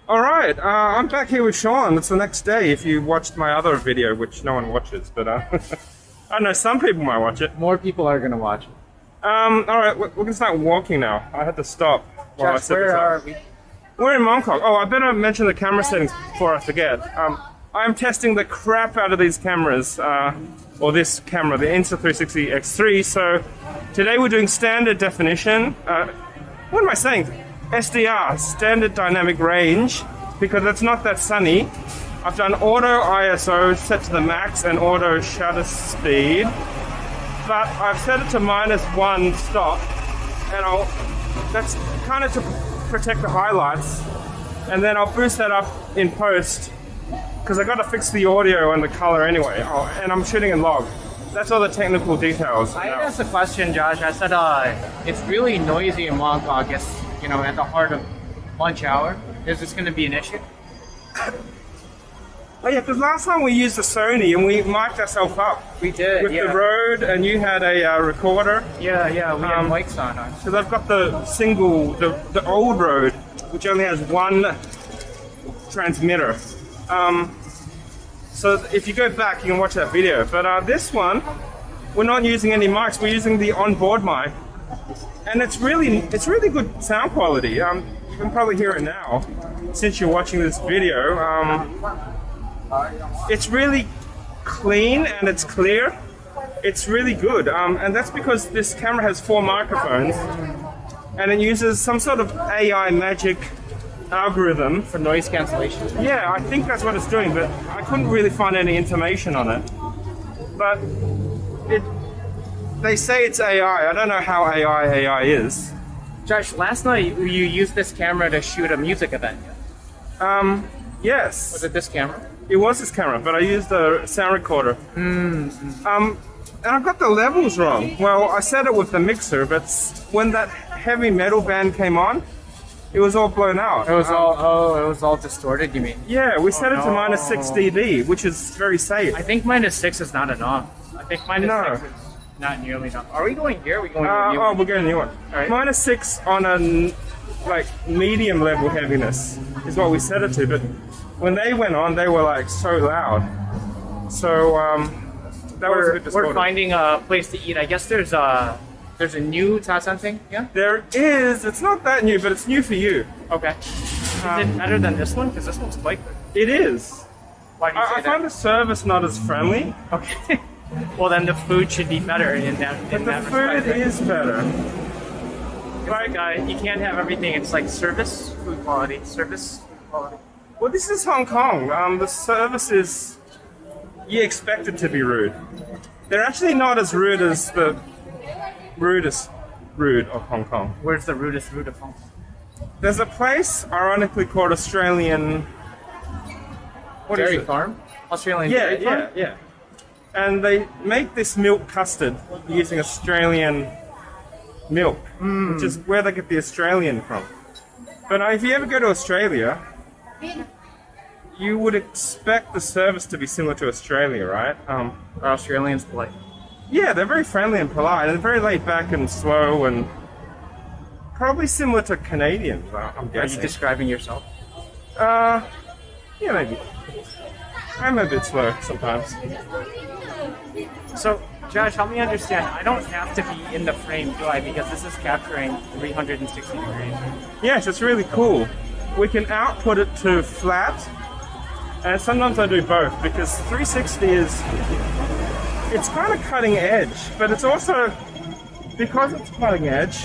All right, I'm back here with Sean. It's the next day if you watched my other video, which no one watches, but I don't know, some people might watch it. More people are going to watch it. All right, we're going to start walking now. I had to stop while I Josh, set this where up. are we? We're in Mongkok. Oh, I better mention the camera settings before I forget. I'm testing the crap out of these cameras, or this camera, the Insta360 X3. So today we're doing standard definition. What am I saying? SDR, standard dynamic range, because it's not that sunny. I've done auto ISO set to the max and auto shutter speed, but I've set it to -1 stop, and that's kind of to protect the highlights, and then I'll boost that up in post because I got to fix the audio and the color anyway. Oh, and I'm shooting in log. That's all the technical details. I asked a question, Josh. I said, it's really noisy in Mongkok. It's, at the heart of lunch hour. Is this going to be an issue? Oh yeah, because last time we used the Sony and we mic'd ourselves up. We did, with the Rode, and you had a recorder. Yeah, we had mics on us. So they've got the single, the old Rode, which only has one transmitter. So if you go back, you can watch that video. But this one, we're not using any mics. We're using the onboard mic, and it's really good sound quality. You can probably hear it now, since you're watching this video. It's really clean and it's clear. It's really good, and that's because this camera has 4 microphones, and it uses some sort of AI magic algorithm For noise cancellation. Yeah, I think that's what it's doing, but I couldn't really find any information on it. But they say it's AI. I don't know how AI is. Josh, last night you used this camera to shoot a music event. Yes. Was it this camera? It was this camera, but I used a sound recorder. And I've got the levels wrong. Well, I set it with the mixer, but when that heavy metal band came on, it was all blown out. It was it was all distorted, you mean? Yeah, we set it to no. -6 dB, which is very safe. I think -6 is not enough. I think -6 is not nearly enough. Are we going here? Are we going to the new one? We're getting a new one. All right. -6 on a medium level heaviness is what we set it to, but when they went on, they were like so loud. So that was a bit distorted. We're finding a place to eat. I guess there's a new something. Yeah. There is. It's not that new, but it's new for you. Okay. Is it better than this one? Because this one's quite good. It is. Why do you say I find the service not as friendly. Okay. Well, then the food should be better in that. But the food is better. Like you can't have everything. It's like service, food quality, service, food quality. Well, this is Hong Kong. The service is, you expect it to be rude. They're actually not as rude as the rudest rude of Hong Kong. Where's the rudest rude of Hong Kong? There's a place, ironically, called Australian... What is Dairy it? Farm? Australian Dairy Farm? Yeah. And they make this milk custard using Australian milk, which is where they get the Australian from. But if you ever go to Australia, you would expect the service to be similar to Australia, right? Are Australians polite? Yeah, they're very friendly and polite, and very laid back and slow, and probably similar to Canadians, I'm guessing. Are you describing yourself? Yeah, maybe. I'm a bit slow sometimes. So, Josh, help me understand. I don't have to be in the frame, do I? Because this is capturing 360 degrees. Yes, it's really cool. We can output it to flat, and sometimes I do both, because 360 it's kind of cutting edge, but it's also, because it's cutting edge,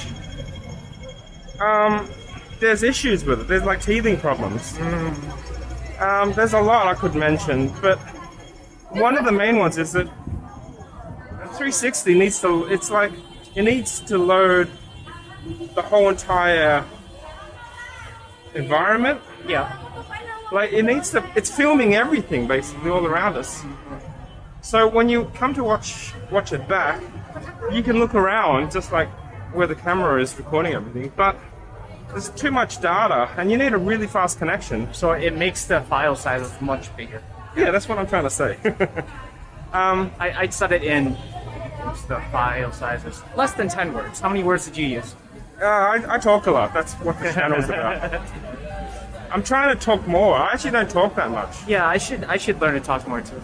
there's issues with it. There's like teething problems. There's a lot I could mention, but one of the main ones is that 360 needs to load the whole entire environment. Yeah. Like it's filming everything basically all around us. So when you come to watch it back, you can look around just like where the camera is recording everything, but there's too much data and you need a really fast connection. So it makes the file sizes much bigger. Yeah, that's what I'm trying to say. I'd set it in the file sizes. Less than 10 words. How many words did you use? I talk a lot. That's what the channel is about. I'm trying to talk more. I actually don't talk that much. Yeah, I should learn to talk more too.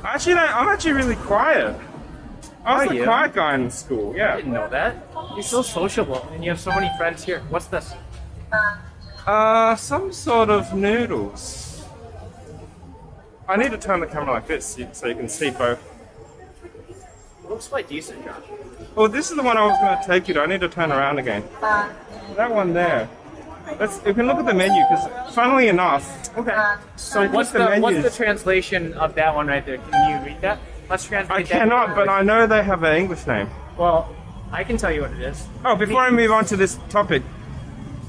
I'm actually really quiet. I was Are the you? quiet guy in school, I yeah. didn't know that. You're so sociable, and you have so many friends here. What's this? Some sort of noodles. I need to turn the camera like this so you can see both. Looks quite decent, Josh. Well, this is the one I was going to take you to. I need to turn around again. That one there. You can look at the menu because, funnily enough, Okay. So what's the the menus. translation of that one right there? Can you read that? Let's translate I that. cannot, but I know they have an English name. Well, I can tell you what it is. Oh, before I move on to this topic,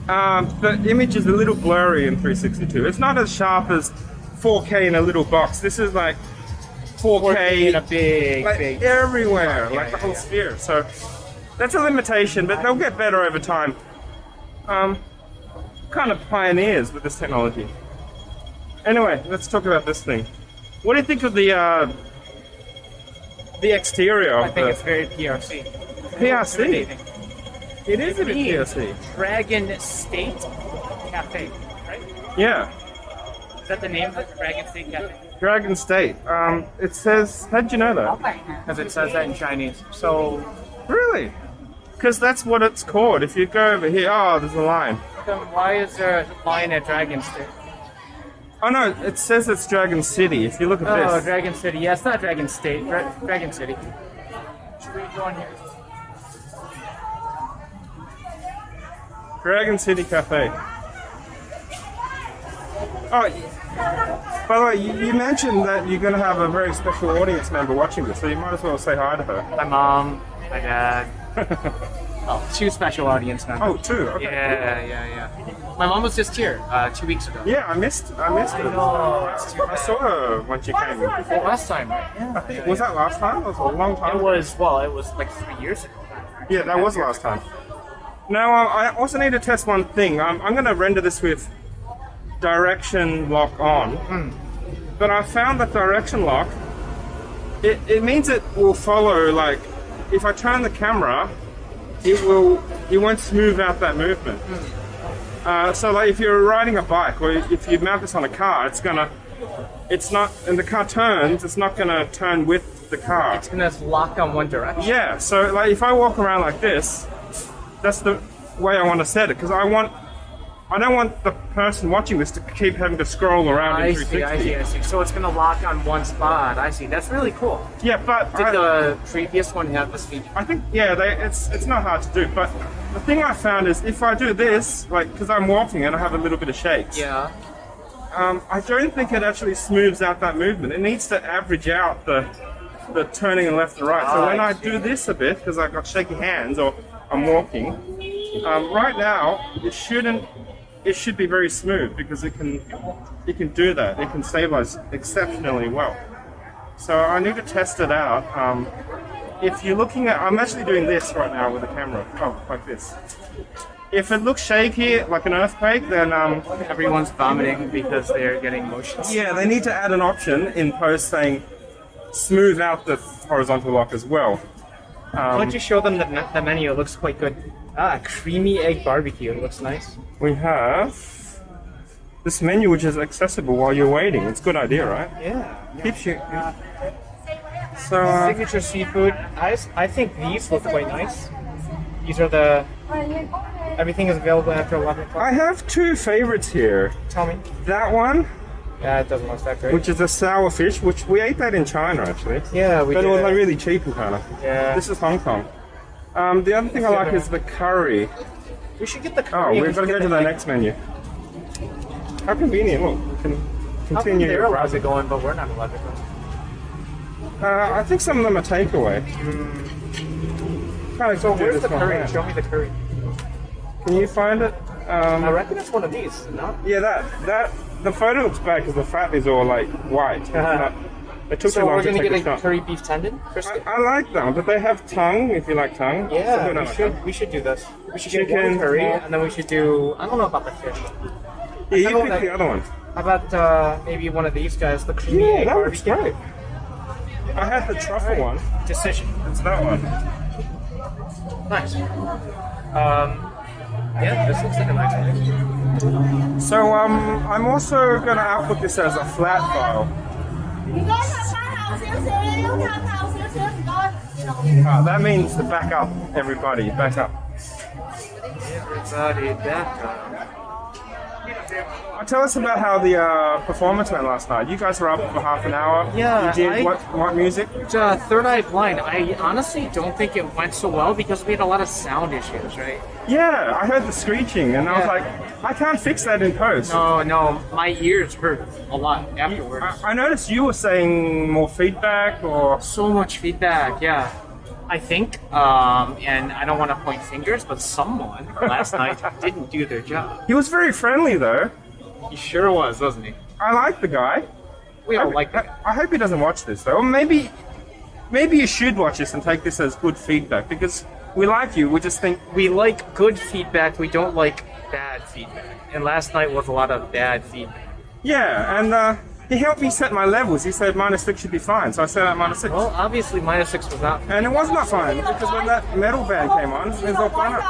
the image is a little blurry in 362. It's not as sharp as 4K in a little box. This is like 4K in a big, like big. everywhere, Yeah, like the yeah, whole yeah. sphere. So that's a limitation, but they'll get better over time. Kind of pioneers with this technology. Anyway, let's talk about this thing. What do you think of the exterior of I think it's very PRC. PRC? It is a bit PRC. Dragon State Cafe, right? Yeah, Is that the name of it? Dragon State Cafe? Dragon State. It says. How'd you know that? Because it says that in Chinese. So, Really? Because that's what it's called. If you go over here, oh, there's a line. then why is there a line at Dragon State? Oh no, it says it's Dragon City. If you look at Oh, this. Dragon City. Yeah, it's not Dragon State. Dragon City. Should we go on here? Dragon City Cafe. Oh, by the way, you mentioned that you're going to have a very special audience member watching this, so you might as well say hi to her. My mom, my dad. Oh, two special audience members. Oh, two. Okay. Yeah. My mom was just here 2 weeks ago. Yeah, I missed her. I saw her when she came. Well, last time, right? Yeah. I think, was that last time? It was a long time. It was like 3 years ago. Yeah, that was last time. Now, I also need to test one thing. I'm going to render this with direction lock on, but I found that direction lock, it means it will follow, like, if I turn the camera, it won't smooth out that movement. So like if you're riding a bike or if you mount this on a car, and the car turns, it's not gonna turn with the car. It's gonna lock on one direction. Yeah, so like if I walk around like this, that's the way I want to set it, because I don't want the person watching this to keep having to scroll around in 360. I see. So it's gonna lock on one spot. I see. That's really cool. Yeah, but Did the previous one have this feature? I think, yeah, it's not hard to do, but the thing I found is if I do this, like, because I'm walking and I have a little bit of shakes, Yeah. I don't think it actually smooths out that movement. It needs to average out the turning and left and right. So when I do this a bit, because I've got shaky hands or I'm walking, right now it should be very smooth because it can do that. It can stabilize exceptionally well. So I need to test it out. If you're looking at, I'm actually doing this right now with the camera, like this. If it looks shaky, like an earthquake, then Everyone's vomiting because they're getting motion. yeah, they need to add an option in post saying smooth out the horizontal lock as well. Why don't you show them the menu? It looks quite good. Creamy egg barbecue. It looks nice. We have this menu which is accessible while you're waiting. It's a good idea, right? Yeah. Keeps you. So Signature seafood. I think these look quite nice. These are everything is available after 11 o'clock. I have two favorites here. Tell me. That one, Yeah, it doesn't look that great. which is a sour fish, which we ate that in China actually. Yeah, we But did. it was like really cheap in China. Yeah. This is Hong Kong. The other thing I like is the curry. We should get the Oh, curry. we've got to go to the next menu. How convenient! Look, we can How come continue. they're allowed browsing. to go in, but we're not allowed to go? I think some of them are takeaway. Kind of So do where's this the one, curry? yeah. Show me the curry. Can you find it? I reckon it's one of these. No. Yeah, that the photo looks bad because the fat is all like white. It's not- It took too So long we're to gonna take get a a shot. curry beef tendon brisket. I like them, but they have tongue. If you like tongue, Yeah, Some people don't like we should do this. We should get Chicken, one curry, small- and then we should do. I don't know about the fish. tongue. Yeah, I you don't pick like- the other one. How about maybe one of these guys, the creamy Yeah, egg that looks barbecue? great. I had the truffle one. Decision. It's that one. Nice. Yeah, this looks like a nice one. So I'm also going to output this as a flat file. That means to back up, everybody, back up. Everybody back up. Tell us about how the performance went last night. You guys were up for half an hour. Yeah, You did what music? Third Eye Blind. I honestly don't think it went so well because we had a lot of sound issues, right? Yeah, I heard the screeching and I was Yeah. like, I can't fix that in post. No, my ears hurt a lot afterwards. I noticed you were saying more feedback or... So much feedback, yeah. I think, and I don't want to point fingers, but someone last night didn't do their job. He was very friendly though. He sure was, wasn't he? I like the guy. We all like that. I hope he doesn't watch this though. Or maybe you should watch this and take this as good feedback because we like you. We just think We like good feedback, we don't like bad feedback. And last night was a lot of bad feedback. yeah, and he helped me set my levels. He said -6 should be fine, so I set out -6. Well, obviously -6 was not. And it was not fine because when that metal band came on, it was all blown up.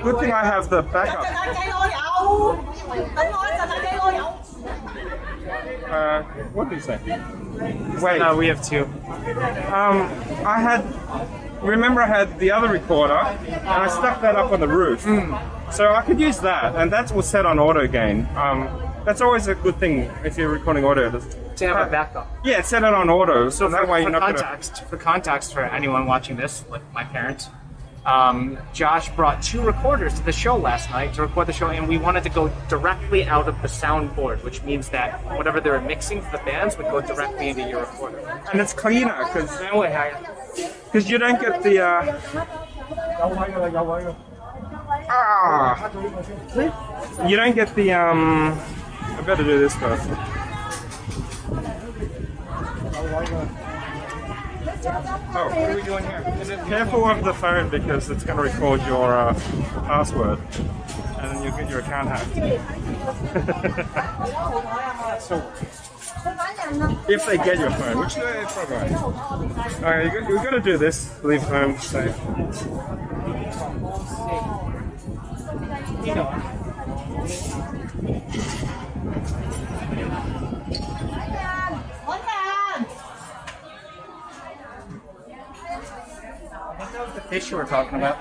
Good thing I have the backup. What did you say? Wait. No, we have two. I had. Remember, I had the other recorder, and I stuck that up on the roof, so I could use that, and that was set on auto gain. That's always a good thing if you're recording audio. To have a backup. Yeah, set it on auto, so that way you're not gonna. For context, for anyone watching this, like my parents, Josh brought 2 recorders to the show last night to record the show, and we wanted to go directly out of the soundboard, which means that whatever they were mixing for the bands would go directly into your recorder. And it's cleaner because you don't get the. You don't get the. I better do this first. Oh, what are we doing here? Careful of the phone because it's going to record your password and then you'll get your account hacked. So, if they get your phone, which they probably won't. Alright, you've got to do this. Leave home safe. I think that was the fish you were talking about.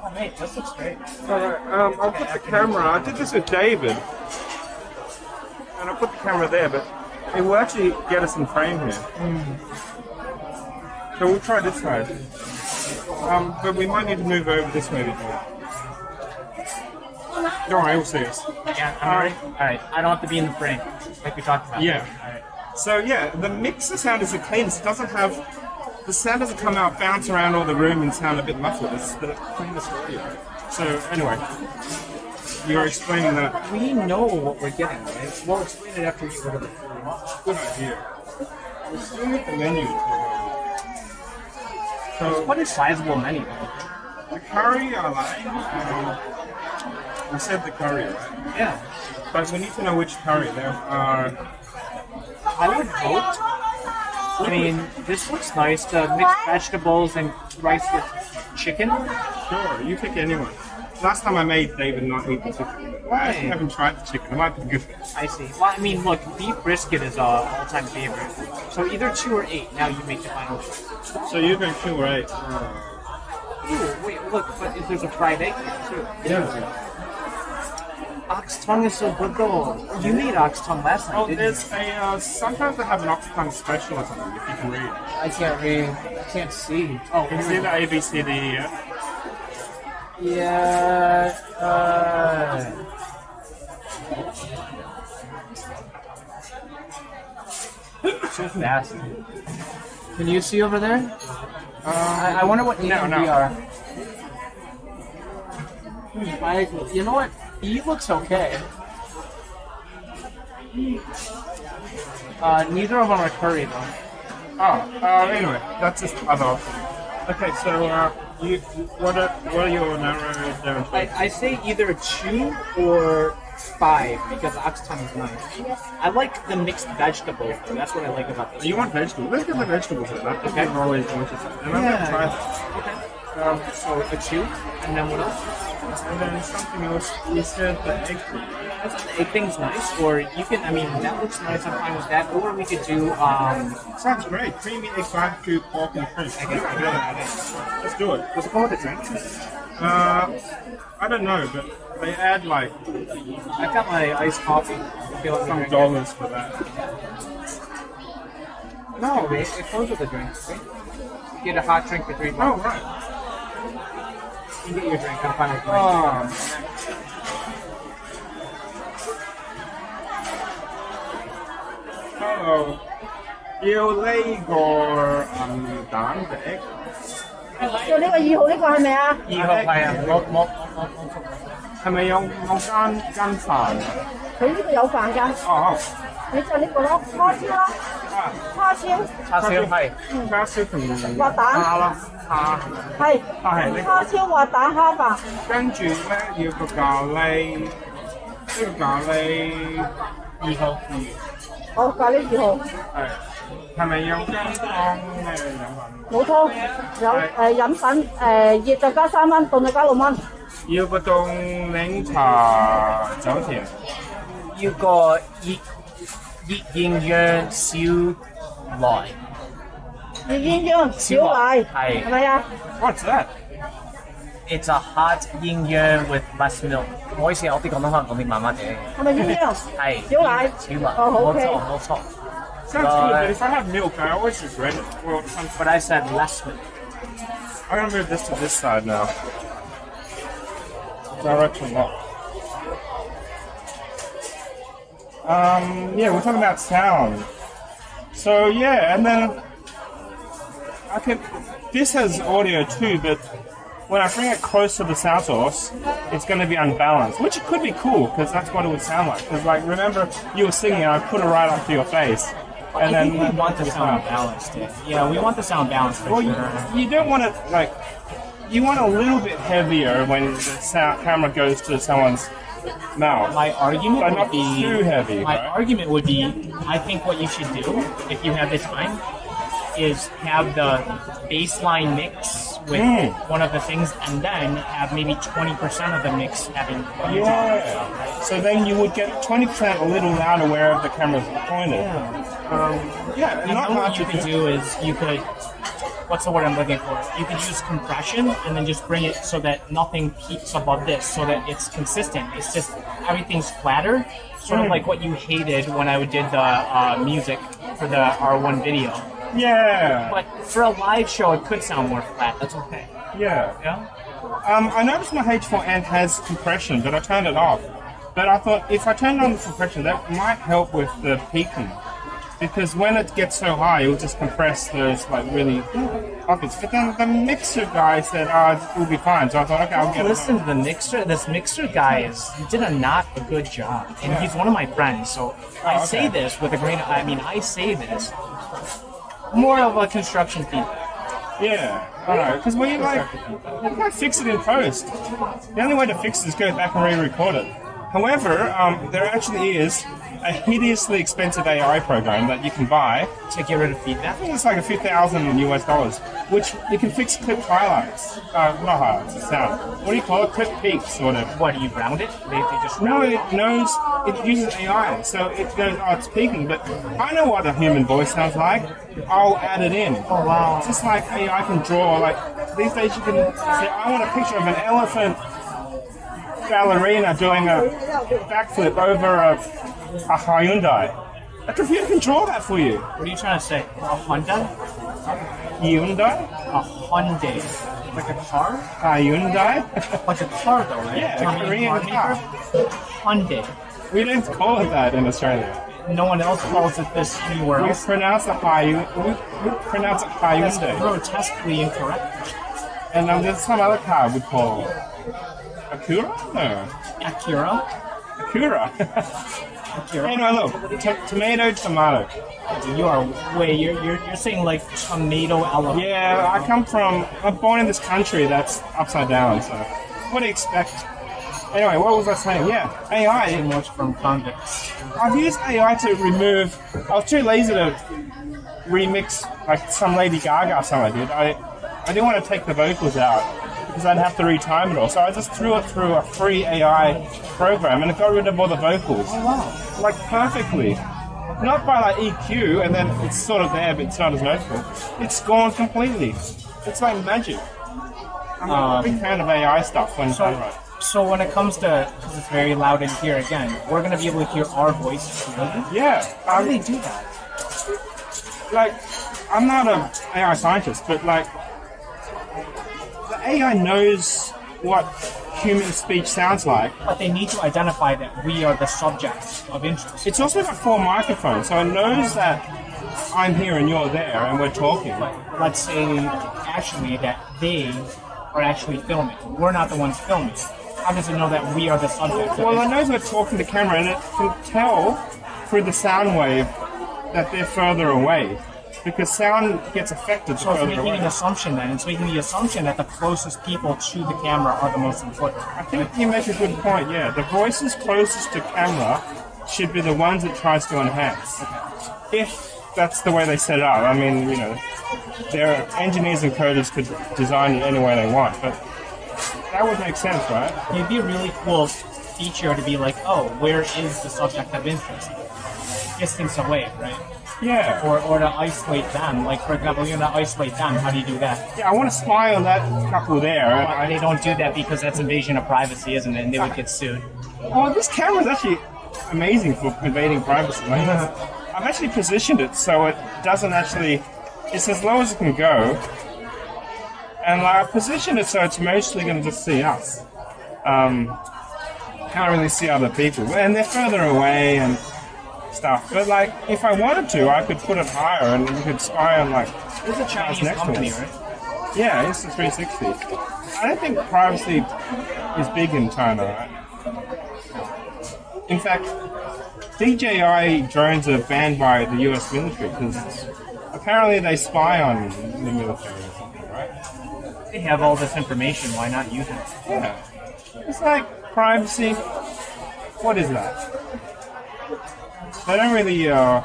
Oh, mate, this looks great. Alright, I'll put the camera. I did this with David, and I'll put the camera there, but it will actually get us in frame here. So we'll try this side. But we might need to move over this way before. Don't worry, we'll see us. Yeah, I'm ready. Alright, I don't have to be in the frame, like we talked about. Yeah. Alright. So yeah, the mixer sound is the cleanest. It doesn't have the sound doesn't come out, bounce around all the room and sound a bit muffled. It's the cleanest audio. So anyway, you're explaining that. We know what we're getting, right? We'll explain it after you go to the food. Good idea. We're still at the menu. So it's quite a sizable menu. The curry I like. We said the curry, right? Yeah. But we need to know which curry. There are. I would vote. I mean, this looks nice. The mixed vegetables and rice with chicken. Sure, you pick anyone. Last time I made David not eat the chicken. I actually haven't tried the chicken. It might be good. I see. Well, I mean, look, beef brisket is our all-time favorite. So either 2 or 8. Now you make the final choice. So you're going 2 or 8. Ooh, wait, look, but there's a fried egg here, too. Yeah. Ox tongue is so good, though. You made ox tongue last night, Oh, didn't there's a, sometimes they have an ox tongue special or something, if you can read. I can't read. I can't see. Oh, Can you see the A, B, C, D, E, F? Yeah, so fast. Can you see over there? I wonder what E and B are. You know what? E looks okay. Neither of them are curry though. Anyway, that's just other option. Okay, so what are your narrow down to? I say either 2 or 5 because ox tongue is nice. I like the mixed vegetables though. That's what I like about this. You want vegetables? Let's get the vegetables at that. Okay. We're always delicious. And I'm going to try that. Okay. So a chew, and then what else? And then something else. You said the egg. Egg thing's nice, or you can. I mean, that looks nice. I'm fine with that. Or we could do. Sounds great. Creamy egg barbecue pork and fish. I guess we're doing that. Let's do it. What's it called? The drink? I don't know, but they add like I've got my iced coffee. I feel like some dollars for that. No, it comes with a drink. Right? You get a hot drink for $3. Oh right. You get your drink. I'm fine with mine. Oh. Hello. Yêu lấy個蛋嘅 做呢個2號呢個係咪啊？ 2號係啊，冇，係咪有間飯？佢呢個有飯㗎，哦，你就呢個咯，叉燒啦，叉燒，叉燒係叉燒同滑蛋，蝦啦，蝦係係呢叉燒滑蛋蝦飯，跟住咧要個咖喱，呢個咖喱2號。好咖喱2號，係咪有間湯咩飲品？冇湯，有飲品熱就加3蚊，凍就加6蚊。要個凍檸茶走甜。要個熱鴛鴦小奶，熱鴛鴦小奶係咪啊？ What's that? It's a hot 鴛鴦 with less milk。唔好意思，我啲廣東話講啲麻麻地。係咪鴛鴦？係小奶。小奶。哦好，OK。冇錯。Sounds good, but if I have milk, I always regret it. Well, But I said less milk. I'm gonna move this to this side now. Direction lock. Yeah, we're talking about sound. So yeah, and then I can. This has audio too, but when I bring it close to the sound source, it's going to be unbalanced, which could be cool because that's what it would sound like. Because like, remember you were singing, and I put it right up to your face, and I think then we want the sound balanced. Yeah, we want the sound balanced for well, sure. you don't want it like you want a little bit heavier when the sound camera goes to someone's mouth. My argument But would not be too heavy, My right? argument would be, I think what you should do if you have the time is have the baseline mix with one of the things, and then have maybe 20% of the mix having. Yeah. So then you would get 20% a little louder wherever the camera's pointed. Yeah, And not then hard what you to could do. do is you could. What's the word I'm looking for? You could use compression and then just bring it so that nothing peaks above this, so that it's consistent. It's just everything's flatter, sort of like what you hated when I did the music for the R1 video. Yeah. But for a live show, it could sound more flat. That's okay. Yeah. Yeah. I noticed my H4n has compression, but I turned it off. But I thought if I turned on the compression, that might help with the peaking. Because when it gets so high, it will just compress those like really obvious. But then the mixer guy said, it will be fine. So I thought, okay, I'll get Listen it. to the mixer. This mixer guy he did not a good job, and he's one of my friends. So I say this with a grain. I say this more of a construction feedback. Yeah, I know. Because when you you can't fix it in post. The only way to fix it is go back and re-record it. However, there actually is a hideously expensive AI program that you can buy. To get rid of feedback. I think it's like a few $1,000 US, which you can fix clip highlights. Not highlights, it's sound. What do you call it? Clip peaks or whatever. What do you round it? They just No, round it knows, it uses AI, so it goes, it's peaking, but I know what a human voice sounds like. I'll add it in. Oh wow. Just like AI can draw, like, these days you can say, I want a picture of an elephant ballerina doing a backflip over a Hyundai. A computer can draw that for you. What are you trying to say? A Honda? Hyundai? A Hyundai? Like a car? Hyundai? Like a car though, right? Yeah, a German Korean car car. maker? Hyundai. We don't call it that in Australia. No one else calls it this anywhere We else. pronounce it That's Hyundai. grotesquely incorrect. And there's some other car we call Acura? No. Acura? Acura. Acura. Anyway, look, tomato, tomato. You are you're saying like tomato elephant. Yeah, I'm born in this country that's upside down, so what do you expect? Anyway, what was I saying? Yeah, AI. Too much from convicts. I've used AI to remove. I was too lazy to remix like some Lady Gaga song I did. I I didn't want to take the vocals out because I'd have to retime it all. So I just threw it through a free AI program and it got rid of all the vocals. Oh, wow. Like perfectly. Not by like EQ and then it's sort of there but it's not as noticeable. It's gone completely. It's like magic. I'm a big fan of AI stuff when I write. So when it comes to, because it's very loud in here again, we're going to be able to hear our voice clearly? Yeah. How do they do that? Like, I'm not an AI scientist, but like, the AI knows what human speech sounds like. But they need to identify that we are the subjects of interest. It's also got 4 microphones, so it knows that I'm here and you're there and we're talking. Let's say, actually, that they are actually filming. We're not the ones filming. How does it know that we are the subjects? Well, it knows we're talking to camera and it can tell through the sound wave that they're further away. Because sound gets affected. So it's making an assumption then. It's making the assumption that the closest people to the camera are the most important. I think you make a good point, yeah. The voices closest to camera should be the ones it tries to enhance. If that's the way they set it up. I mean, you know, their engineers and coders could design it any way they want, but that would make sense, right? It'd be a really cool feature to be like, oh, where is the subject of interest? Distance away, right? Yeah. Or to isolate them. Like, for example, you're going to isolate them. How do you do that? Yeah, I want to spy on that couple there. Well, they don't do that because that's invasion of privacy, isn't it? And they would get sued. Oh, this camera is actually amazing for invading privacy. Like, I've actually positioned it so it doesn't actually... It's as low as it can go. And like, I've positioned it so it's mostly going to just see us. Can't really see other people. And they're further away and stuff. But like, if I wanted to, I could put it higher and we could spy on like... There's a Chinese next company, to us. right? Yeah, it's a 360. I don't think privacy is big in China, right? In fact, DJI drones are banned by the US military because apparently they spy on the military or something, right? They have all this information. Why not use it? Yeah. It's like privacy. What is that? They don't really, I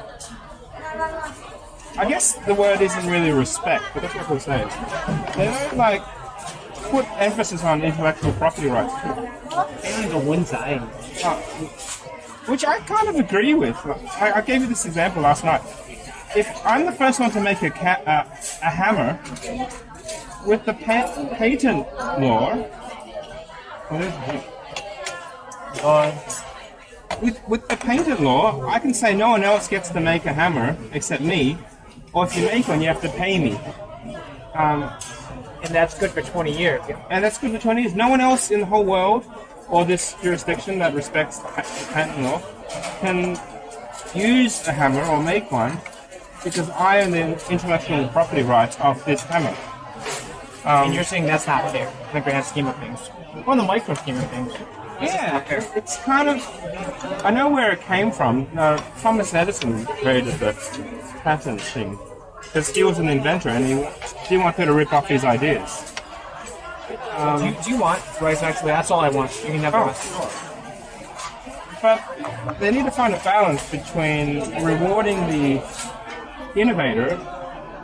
guess the word isn't really respect, but that's what we're saying. They don't, like, put emphasis on intellectual property rights. Which I kind of agree with. I gave you this example last night. If I'm the first one to make a hammer, with the patent law, with the patent law, I can say no one else gets to make a hammer except me, or if you make one, you have to pay me. And that's good for 20 years. Yeah. And that's good for 20 years. No one else in the whole world, or this jurisdiction that respects the patent law, can use a hammer or make one because I own the intellectual property rights of this hammer. And you're saying that's not fair in the grand scheme of things, or in the micro scheme of things. Yeah, it's kind of... I know where it came from. Thomas Edison created the patent thing because he was an inventor and he didn't want people to rip off his ideas. Do you want rice? Actually, that's all I want. You can have the rest. But they need to find a balance between rewarding the innovator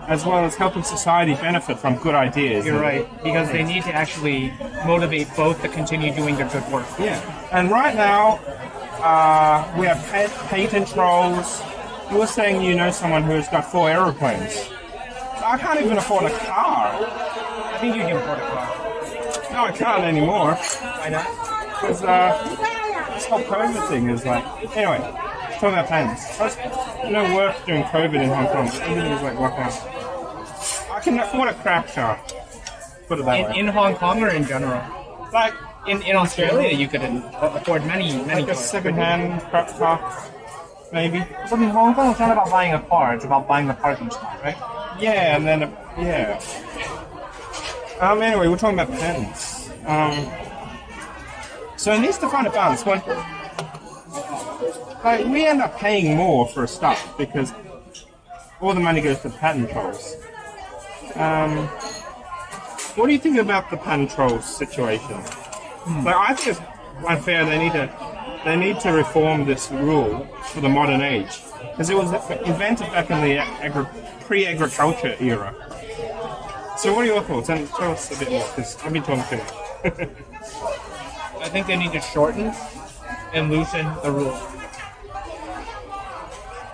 as well as helping society benefit from good ideas. You're right, because they need to actually motivate both to continue doing their good work. Yeah, and right now we have patent trolls. You were saying you know someone who's got 4 aeroplanes. I can't even afford a car. I think you can afford a car. No, I can't anymore. Why not? Because this whole COVID thing is like... Anyway, talking about planes. No work during COVID in Hong Kong. Everything is like locked down. I can afford a crap car. Put it that way. In Hong Kong or in general? Like... In Australia, you could afford many like a second-hand crap car, maybe. But in Hong Kong, it's not about buying a car, it's about buying a parking spot, right? Yeah, and then, yeah. Anyway, we're talking about patents. So it needs to find a balance. When, like, we end up paying more for stuff because all the money goes to patent trolls. What do you think about the patent trolls situation? Like, I think it's unfair. They need to reform this rule for the modern age because it was invented back in the pre-agriculture era. So what are your thoughts? And tell us a bit more, because I've been talking too much. I think they need to shorten and loosen the rules.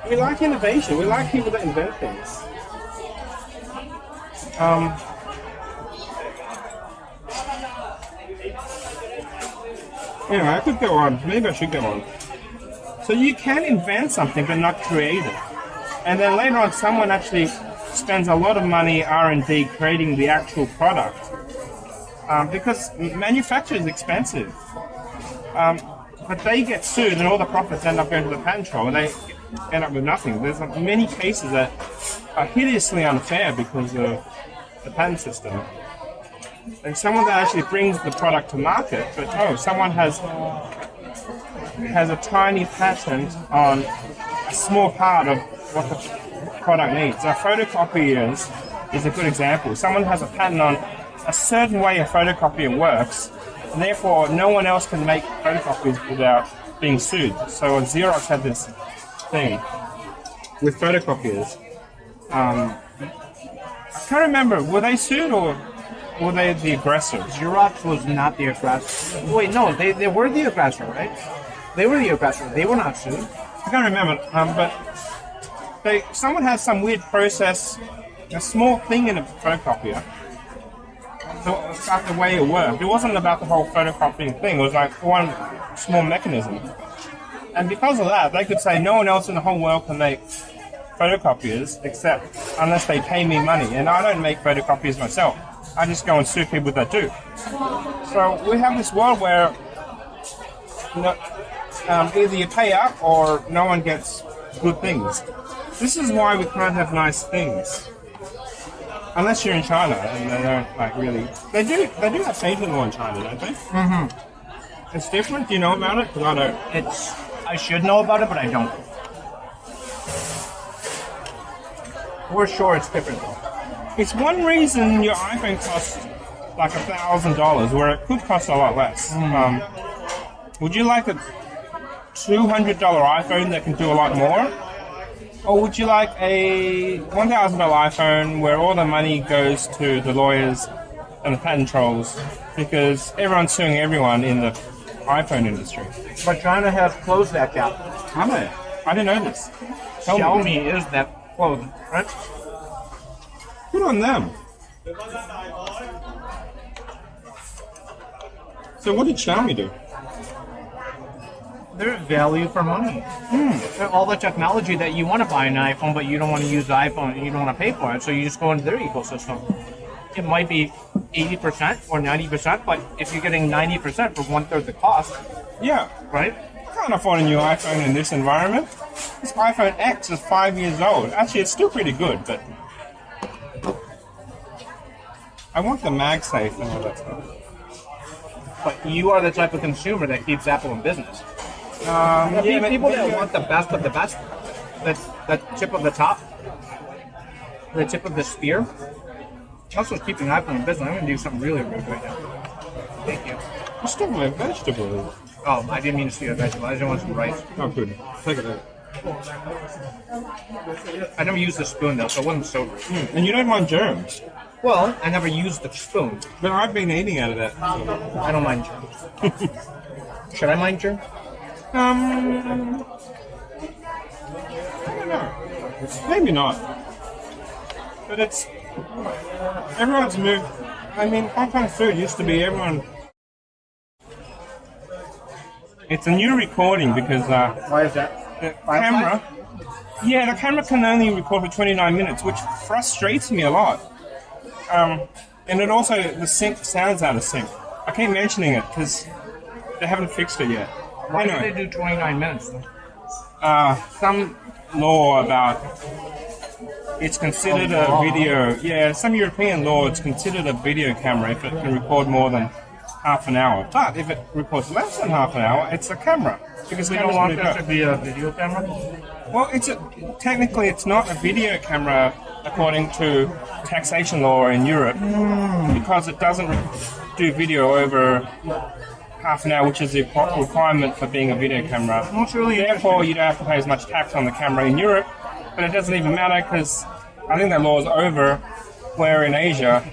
We like innovation. We like people that invent things. Anyway, I could go on. Maybe I should go on. So you can invent something but not create it. And then later on someone actually spends a lot of money R&D creating the actual product. Because manufacture is expensive. But they get sued and all the profits end up going to the patent troll and they end up with nothing. There's many cases that are hideously unfair because of the patent system. And someone that actually brings the product to market, but someone has a tiny patent on a small part of what the product needs. Our photocopiers is a good example. Someone has a patent on a certain way a photocopier works, and therefore no one else can make photocopiers without being sued. So Xerox had this thing with photocopiers. I can't remember, were they sued or were they the aggressor? Xerox was not the aggressor. Wait, no, they were the aggressor, right? They were the aggressor. They were not sued. I can't remember, but someone has some weird process, a small thing in a photocopier. So about the way it worked. It wasn't about the whole photocopying thing. It was like one small mechanism. And because of that, they could say no one else in the whole world can make photocopiers except unless they pay me money. And I don't make photocopiers myself. I just go and sue people that do. So we have this world where either you pay up or no one gets good things. This is why we can't have nice things. Unless you're in China and they don't really. They do have patent law in China, don't they? Mm-hmm. It's different. Do you know about it? Because I don't. I should know about it, but I don't. For sure, it's different though. It's one reason your iPhone costs like $1,000, where it could cost a lot less. Would you like a $200 iPhone that can do a lot more? Or would you like a $1,000 iPhone where all the money goes to the lawyers and the patent trolls because everyone's suing everyone in the iPhone industry? But China has closed that gap. Have they? I didn't know this. Xiaomi is that closed, right? Good on them. So what did Xiaomi do? There's value for money. All the technology that you want to buy an iPhone, but you don't want to use the iPhone and you don't want to pay for it, so you just go into their ecosystem. It might be 80% or 90%, but if you're getting 90% for 1/3 the cost, yeah, right? I can't afford a new iPhone in this environment. This iPhone X is 5 years old. Actually, it's still pretty good, but I want the MagSafe and all that stuff. But you are the type of consumer that keeps Apple in business. People that want the best of the best, that tip of the top, the tip of the spear. That's what's keeping Apple in business. I'm going to do something really good right now. Thank you. You stole my vegetable. Oh, I didn't mean to steal a vegetable. I just want some rice. Oh, good. Take it out. I never used the spoon though, so it wasn't so good. And you don't mind germs. Well, I never used the spoon. But I've been eating out of that. I don't mind germs. Should I mind germs? I don't know. Maybe not. But everyone's moved. I mean, Hong Kong food used to be everyone. It's a new recording because Why is that? the camera. Yeah, the camera can only record for 29 minutes, which frustrates me a lot. And it also, the sync sounds out of sync. I keep mentioning it because they haven't fixed it yet. Why Anyway. did they do 29 minutes? Some law about it's considered a video. Yeah, some European law, it's considered a video camera if it can record more than half an hour. But if it records less than half an hour, it's a camera. Because We don't want this to be a video camera? Well, technically it's not a video camera according to taxation law in Europe because it doesn't do video over half an hour, which is the requirement for being a video camera. Therefore, you don't have to pay as much tax on the camera in Europe, but it doesn't even matter because I think that law is over where in Asia,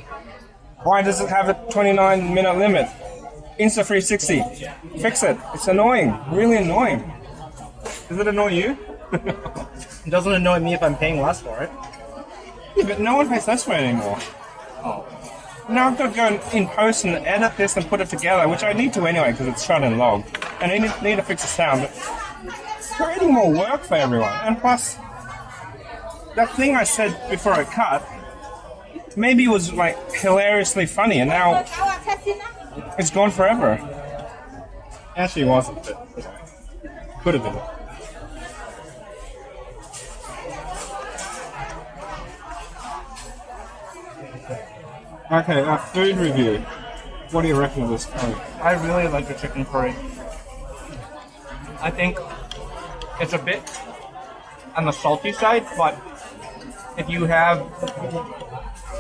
why does it have a 29-minute limit? Insta360. Fix it. It's annoying. Really annoying. Does it annoy you? It doesn't annoy me if I'm paying less for it. Yeah, but no one pays less for it anymore. Oh. Now I've got to go in post and edit this and put it together, which I need to anyway because it's shot in log. And I need to fix the sound, but it's creating more work for everyone. And plus, that thing I said before I cut, maybe it was like hilariously funny, and now it's gone forever. Actually, it wasn't, but could have been. Okay, food review. What do you reckon of this curry? I really like the chicken curry. I think it's a bit on the salty side, but if you have,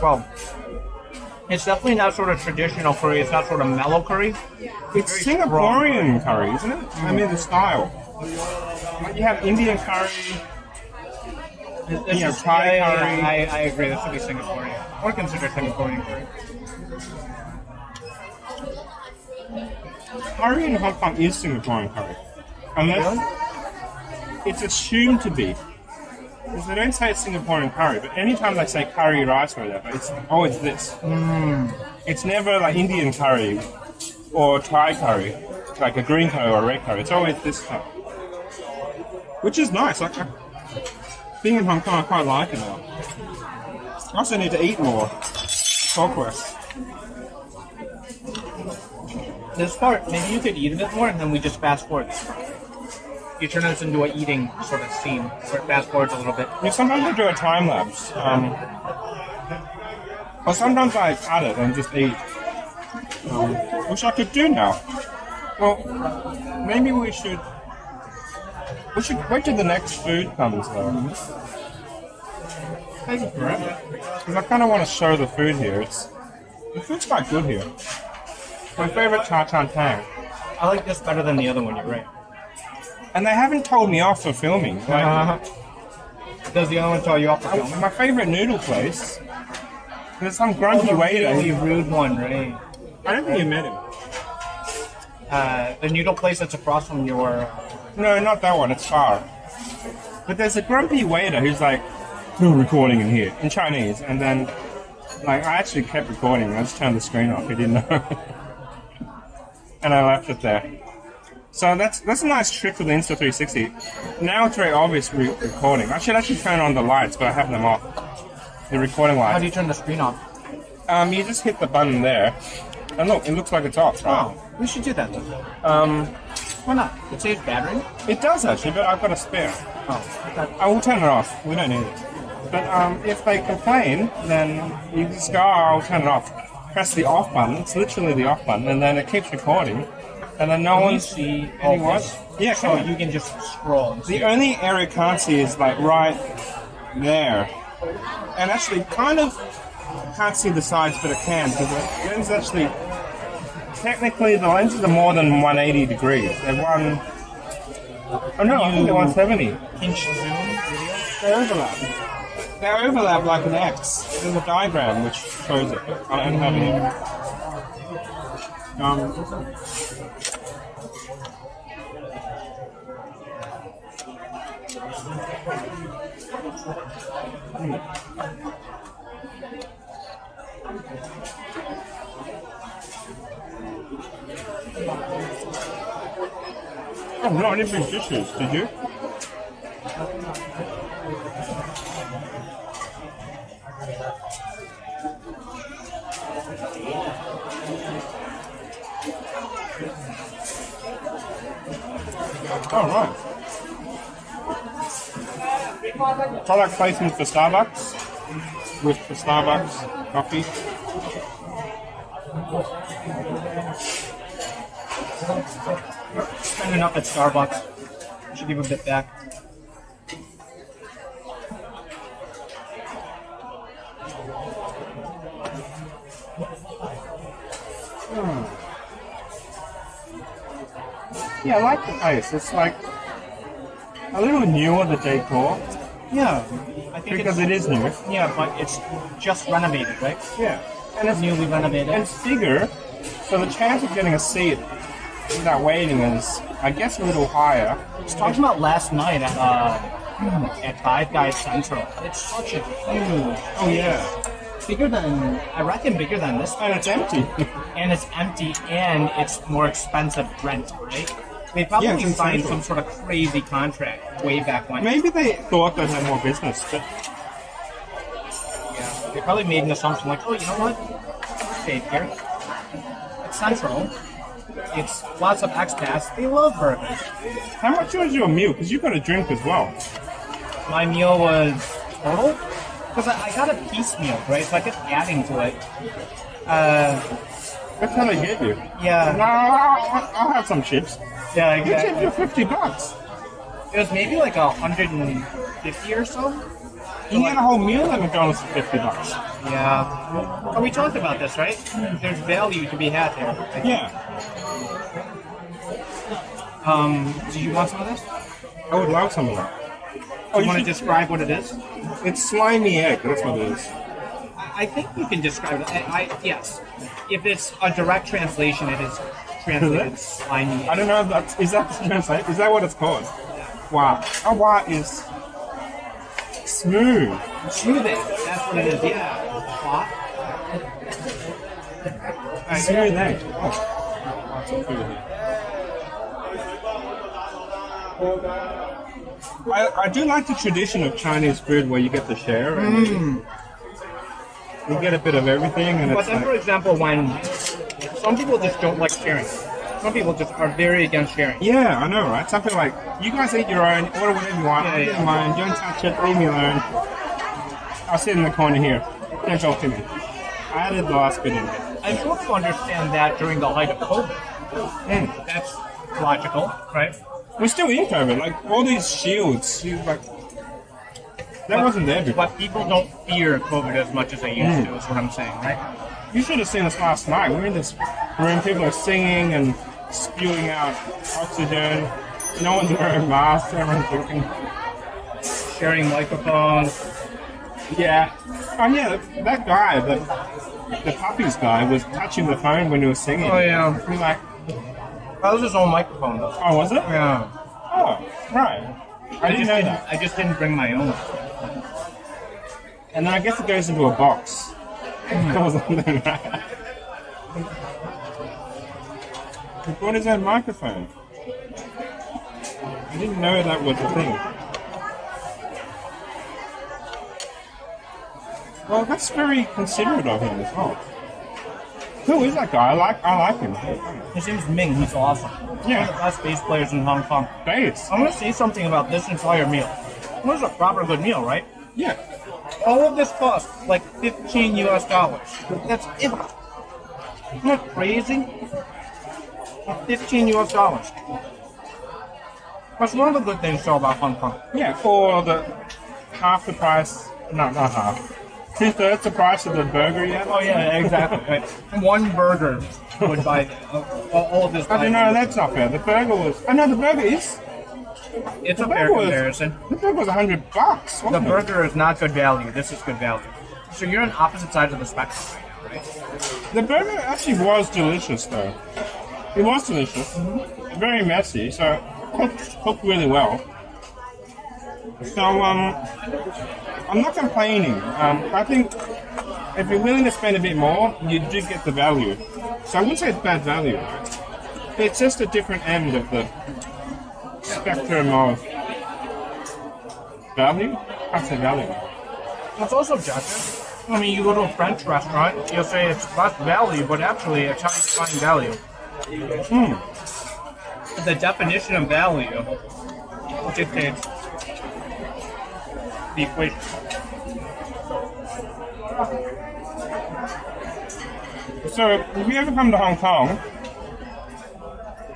well, it's definitely not sort of traditional curry. It's not sort of mellow curry. It's Singaporean curry, isn't it? I mean the style. Like you have Indian curry, Thai curry. I agree. This should be Singaporean. Or considered Singaporean curry. Curry in Hong Kong is Singaporean curry. Unless it's assumed to be. Because they don't say it's Singaporean curry, but anytime they say curry rice or whatever, it's always this. It's never like Indian curry or Thai curry, like a green curry or a red curry. It's always this stuff. Which is nice. Like, being in Hong Kong, I quite like it now. I also need to eat more. Progress. This part, maybe you could eat a bit more, and then we just fast forward this part. You turn this into an eating sort of scene, where it fast forwards a little bit. Yeah, sometimes I do a time lapse. Or sometimes I cut it and just eat. Which I could do now. Well, maybe we should wait till the next food comes though. Take it forever. Because I kind of want to show the food here. The food's quite good here. My favorite cha chan tang. I like this better than the other one, you're right. And they haven't told me off for filming. Like, Does the other one tell you off for filming? my favorite noodle place. There's some grumpy waiter. Really rude one, right? I don't think you met him. The noodle place that's across from your... No, not that one. It's far. But there's a grumpy waiter who's like, "No recording in here," in Chinese, and then like I actually kept recording. I just turned the screen off. He didn't know, and I left it there. So that's a nice trick with the Insta360. Now it's very obvious recording. I should actually turn on the lights, but I have them off. The recording lights. How do you turn the screen off? You just hit the button there, and look, it looks like it's off. Right? Oh, we should do that then. Why not? It saves battery? It does actually, but I've got a spare. Oh, okay. I will turn it off. We don't need it. But if they complain, then you just go, "Oh, I'll turn it off." Press the off button. It's literally the off button, and then it keeps recording. And then no one see anyone. Yeah, so so you can just scroll. And see the only area you can't see is like right there, and actually kind of can't see the sides, but it can because the lens actually. Technically, the lenses are more than 180 degrees. They're one. Oh no, I think they're 170. Inch zoom video. They overlap. They overlap like an X. There's a diagram which shows it. I don't have it. Oh, no, I didn't bring tissues, did you? Oh, right. Product placement for Starbucks, with the Starbucks coffee. Spend enough at Starbucks. Should give a bit back. Yeah, I like the place. It's like a little newer, the decor. Yeah. I think because it is new. Yeah, but it's just renovated, right? Yeah, and it's Newly renovated. and it's bigger, so the chance of getting a seat without waiting is, I guess, a little higher. I was talking about last night at Five Guys Central. It's such a huge. Oh yeah, I reckon bigger than this. and it's empty. And it's empty, and it's more expensive rent, right? They probably Yeah, it's in signed Central. some sort of crazy contract way back when. Maybe they thought they had more business, but Yeah, they probably made an assumption like, oh, you know what? Safe here. It's Central. It's lots of expats. They love burgers. how much was your meal? Because you got a drink as well. My meal was total because I got a piecemeal, right? So I kept adding to it. That's how they get you. Yeah, No, I'll have some chips. yeah, You tipped exactly. you $50. It was maybe like 150 or so. You can get a whole meal at McDonald's for $50. Yeah. Oh, we talked about this, right? There's value to be had there. Yeah, Do you want some of this? I would love some of that. Do you want to describe what it is? It's slimy egg. That's what it is. I think you can describe it. Yes. If it's a direct translation, it is translated slimy. I don't know if that's is that the translate? Is that what it's called? Wow. A wa is smooth. Smooth it. That's what it is. Yeah. Hot. Alright. Smooth egg. Oh. Lots of food here. I do like the tradition of Chinese food where you get to share and you get a bit of everything and But it's then, for like, example, when some people just don't like sharing. Some people just are very against sharing. yeah, I know, right? Something like, you guys eat your own, order whatever you want, I get mine, don't touch it, leave me alone. I'll sit in the corner here, don't talk to me. I added the last bit in there. I sort of understand that during the height of COVID. That's logical, right? We're still in COVID, like all these shields, like, that wasn't there before. But people don't fear COVID as much as they used to, is what I'm saying, right? You should have seen us last night. We're in this room, people are singing and spewing out oxygen. No one's wearing masks, everyone's drinking. Sharing microphones. Yeah. Oh yeah, that guy, the puppies guy, was touching the phone when he was singing. Oh, yeah. We're like, That was his own microphone, though. oh, was it? Yeah. Oh, right. I didn't know that. I just didn't bring my own. And then I guess it goes into a box. That was on there, right? He brought his own microphone. I didn't know that was a thing. Well, that's very considerate of him as well. Who is that guy? I like him. His name's Ming. He's awesome. Yeah. One of the best bass players in Hong Kong. Bates. I'm going to say something about this entire meal. This is a proper good meal, right? Yeah. All of this cost like $15 US. That's it. Isn't that crazy? $15 US. That's one of the good things though about Hong Kong. Yeah, for the half the price. No, not half. 2/3 the price of the burger you had. Oh yeah, exactly. Right. One burger would buy all of this. I don't know, that's not fair. The burger was. Oh no, the burger is. It's a The fair burger was. comparison. The burger was $100. Wasn't The it? burger is not good value. This is good value. So you're on opposite sides of the spectrum right now, right? The burger actually was delicious, though. It was delicious. Very messy, so cooked really well. So I'm not complaining. I think if you're willing to spend a bit more, you do get the value. So I wouldn't say it's bad value. It's just a different end of the spectrum of value. I'd say value. It's also judgment. I mean, you go to a French restaurant, you'll say it's less value, but actually it's how you define value. The definition of value dictates the equation. So if you ever come to Hong Kong,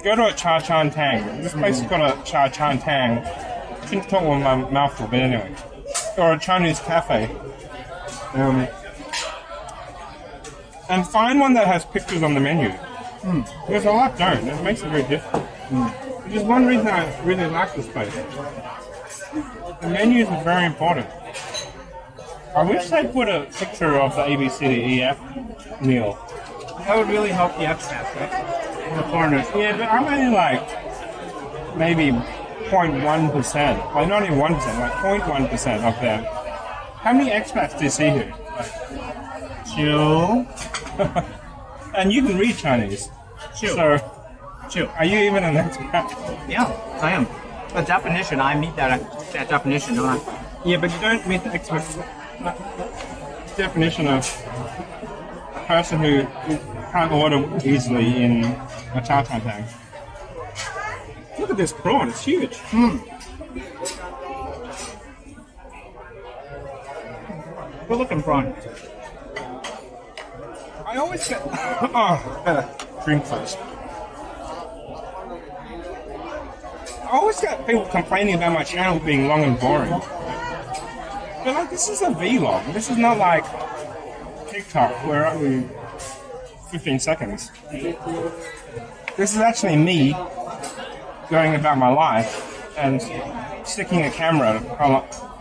go to a Cha Chan Tang. This place has got a Cha Chan Tang. I shouldn't talk with my mouth full, but anyway. Or a Chinese cafe. And find one that has pictures on the menu. Because a lot don't. It makes it very difficult. Which is one reason I really like this place. The menus are very important. I wish they put a picture of the ABCDEF meal. That would really help the expats, right? The foreigners. Yeah, but I'm only like maybe 0.1%. Like not even 1%, like 0.1% of them. How many expats do you see here? Like, 2. and you can read Chinese. 2. So, 2. are you even an expat? Yeah, I am. The definition, I meet that definition, don't I? Yeah, but you don't meet the expat definition of a person who can't order easily in a chow tai tang. Look at this prawn, it's huge. Good looking prawn. I always get... oh, better drink first. I always get people complaining about my channel being long and boring. But like, this is a vlog. This is not like TikTok where I'm 15 seconds. This is actually me going about my life and sticking a camera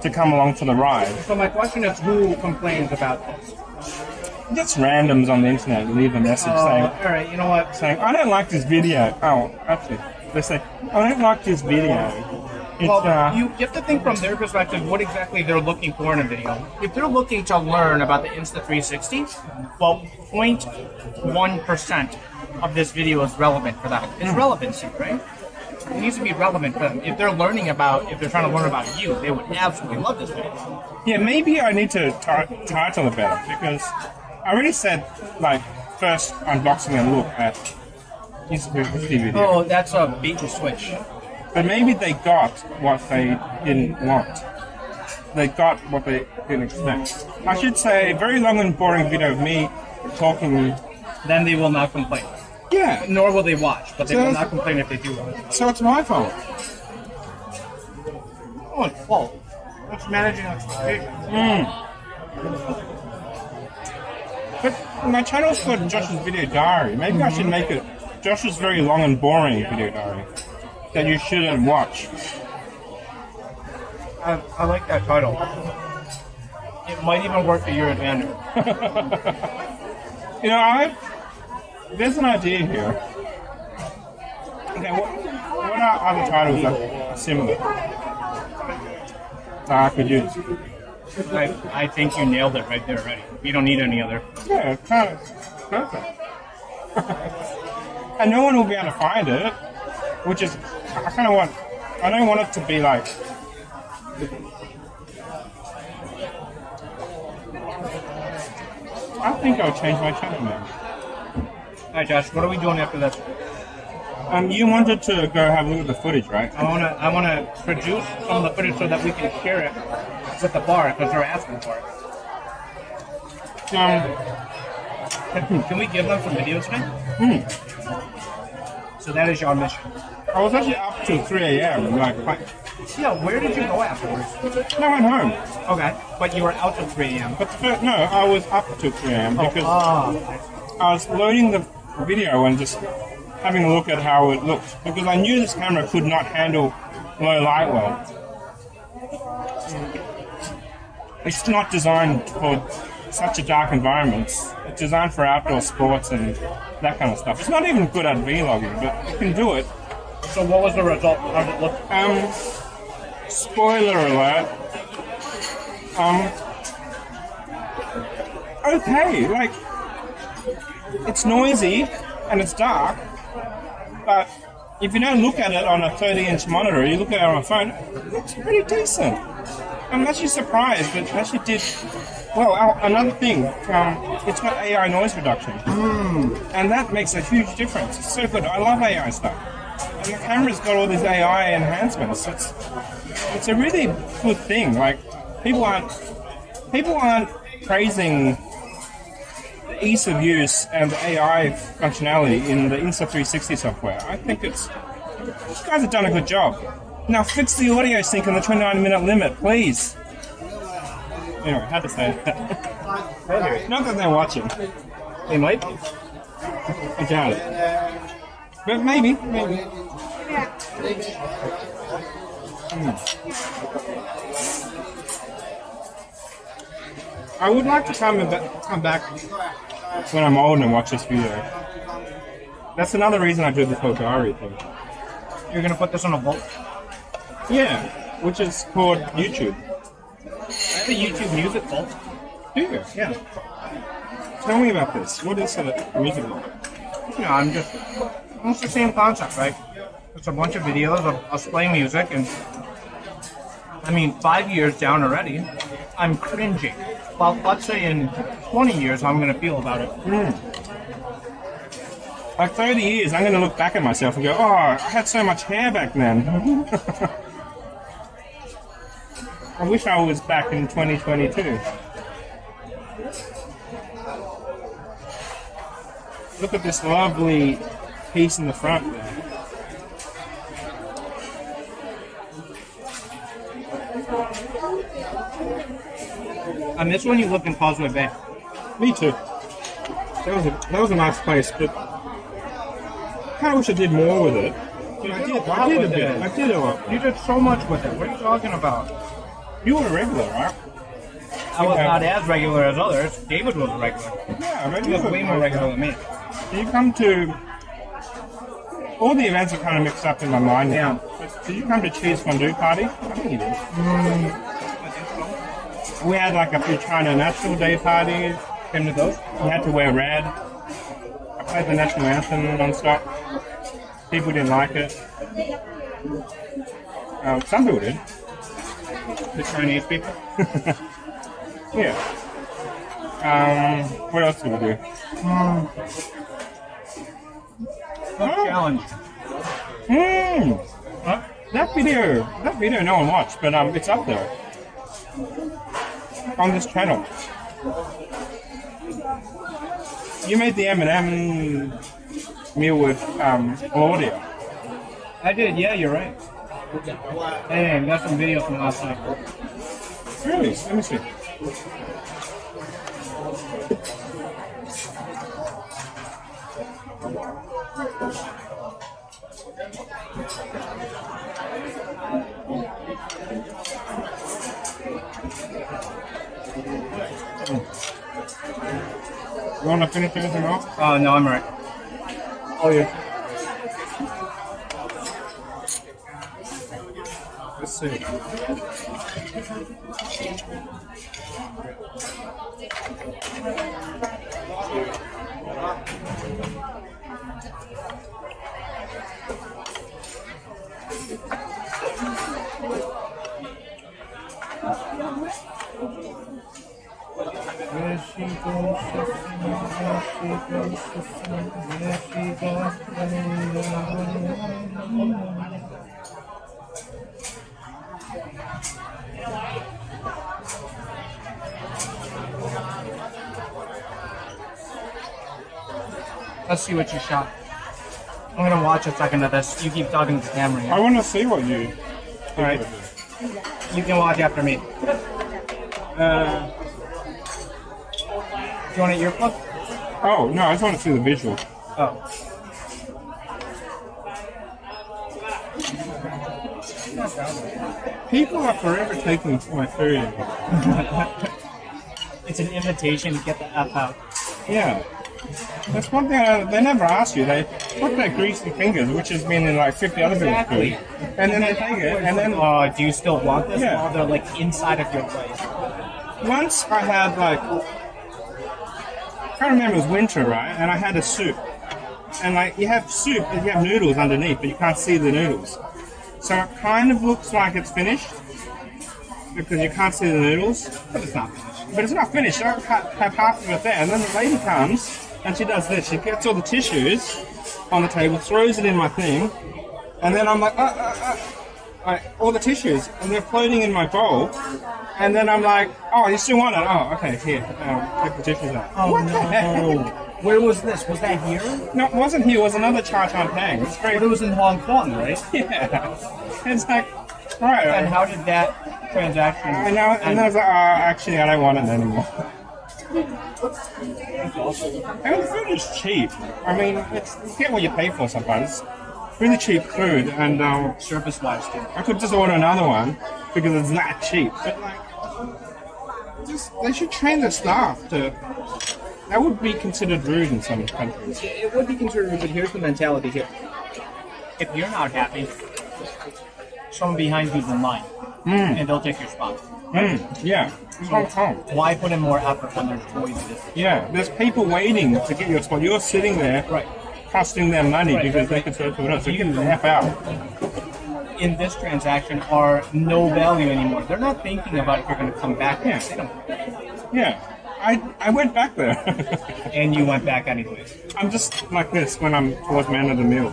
to come along for the ride. So my question is, who complains about this? Just randoms on the internet leave a message saying, all right, you know what? saying, I don't like this video. Oh, actually, they say, I don't like this video. It's, Well, you have to think from their perspective what exactly they're looking for in a video. If they're looking to learn about the Insta360, well, 0.1% of this video is relevant for that. It's relevancy, right? It needs to be relevant for them. If they're trying to learn about you, they would absolutely love this video. yeah, maybe I need to title it better because I already said, like, first unboxing and look at Insta360 video. Oh, that's a bait and switch. But maybe they got what they didn't want. They got what they didn't expect. I should say, a very long and boring video of me talking. Then they will not complain. Yeah, Nor will they watch, but they So will that's- not complain if they do watch. so it's my fault. Oh, it's fault. It's managing expectations. But my channel's called Josh's Video Diary. Maybe I should make it Josh's very long and boring video diary that you shouldn't watch. I like that title. It might even work to your advantage. You know, there's an idea here. Okay, what are other titles that are similar that I could use? I think you nailed it right there already. You don't need any other. Yeah, kind of perfect. And no one will be able to find it, which is, I don't want it to be like, I think I'll change my channel name. Alright, Josh, what are we doing after this? You wanted to go have a look at the footage, right? I wanna produce some of the footage so that we can share it with the bar because they're asking for it. Can we give them some videos today? So that is your mission. I was actually up till 3 a.m. Yeah, where did you go afterwards? I went home. Okay, but you were out till 3 a.m. But no, I was up till 3 a.m. because I was loading the video and just having a look at how it looked. Because I knew this camera could not handle low light well. It's not designed for such a dark environment. It's designed for outdoor sports and that kind of stuff. It's not even good at vlogging, but it can do it. So what was the result? How did it look? Spoiler alert. Okay, like, it's noisy and it's dark, but if you don't look at it on a 30-inch monitor, you look at it on a phone, it looks pretty decent. I'm actually surprised that it actually did. Well, another thing, it's got AI noise reduction, and that makes a huge difference. It's so good. I love AI stuff, and the camera's got all these AI enhancements. It's a really good thing. Like, people aren't praising the ease of use and the AI functionality in the Insta360 software. I think these guys have done a good job. Now fix the audio sync and the 29-minute limit, please. Anyway, I had to say that. Not that they're watching. They might be. I doubt it. But maybe. I would like to come back when I'm old and watch this video. That's another reason I do this whole diary thing. You're gonna put this on a vault? Yeah, which is called YouTube. I have a YouTube music vault. Do you? Yeah. Tell me about this. What is a music vault? You know, it's the same concept, right? It's a bunch of videos of us playing music, and I mean, 5 years down already, I'm cringing. Well, let's say in 20 years, how I'm gonna feel about it. Like 30 years, I'm going to look back at myself and go, oh, I had so much hair back then. I wish I was back in 2022. Look at this lovely piece in the front there. I miss when you lived in Causeway Bay. Me too. That was a nice place, but I kind of wish I did more with it. I did a bit. I did a lot. You did so much with it. What are you talking about? You were a regular, right? I was not as regular as others. David was a regular. Yeah, but He was way more regular than me. You come to all the events are kind of mixed up in my mind now. Yeah. But did you come to Cheese Fondue Party? I think you did. We had like a few China National Day parties. Came to those? We had to wear red. I played the national anthem non-stop. People didn't like it. Some people did. The Chinese people? Yeah. What else did we do? Challenge. That video no one watched, but it's up there. On this channel. You made the M&M meal with Claudia. I did, yeah, you're right. Hey, I got some video from last night. Really? Let me see. You want to finish anything off? Oh, no, I'm right. Oh, yeah. Let's see. Let's see what you shot. I'm gonna watch a second of this. You keep talking to the camera here. I want to see what you. Alright. You can watch after me. Do you want an earplug? Oh, no, I just want to see the visual. Oh. People are forever taking my food. It's an invitation to get the F out. Yeah. That's one thing they never ask you. They put their greasy fingers, which has been in like 50 other people's food, and then they take it, and then... do you still want this Yeah. while they're like inside of your plate? Once I had like... I can't remember, it was winter, right? And I had a soup. And like, you have soup, and you have noodles underneath, but you can't see the noodles. So it kind of looks like it's finished, because you can't see the noodles. But it's not finished. But it's not finished, so I have half of it there, and then the lady comes, and she does this. She gets all the tissues on the table, throws it in my thing, and then I'm like, all the tissues, and they're floating in my bowl, and then I'm like, oh, you still want it? Oh, okay, here, take the tissues out. Oh, What the heck? Where was this? Was that here? No, it wasn't here, it was another Cha Chan Pang. It's great. But it was in Hong Kong, right? Yeah. It's like, right. And how did that transaction... And I was like, actually, I don't want it anymore. And the food is cheap. I mean, you get what you pay for sometimes. It's really cheap food, and Service-wise, too. I could just order another one because it's that cheap. But like, They should train their staff to. That would be considered rude in some countries. It would be considered, but here's the mentality here. If you're not happy, someone behind you's in line, and they'll take your spot. Yeah. Why put in more effort when there's always this? Yeah, there's people waiting to get your spot. You're sitting there, Right. costing them money because they could serve someone else. So get the F out. In this transaction are no value anymore. They're not thinking about if you're going to come back. Yeah. They don't. Yeah. I went back there. And you went back anyways. I'm just like this when I'm towards the end of the meal.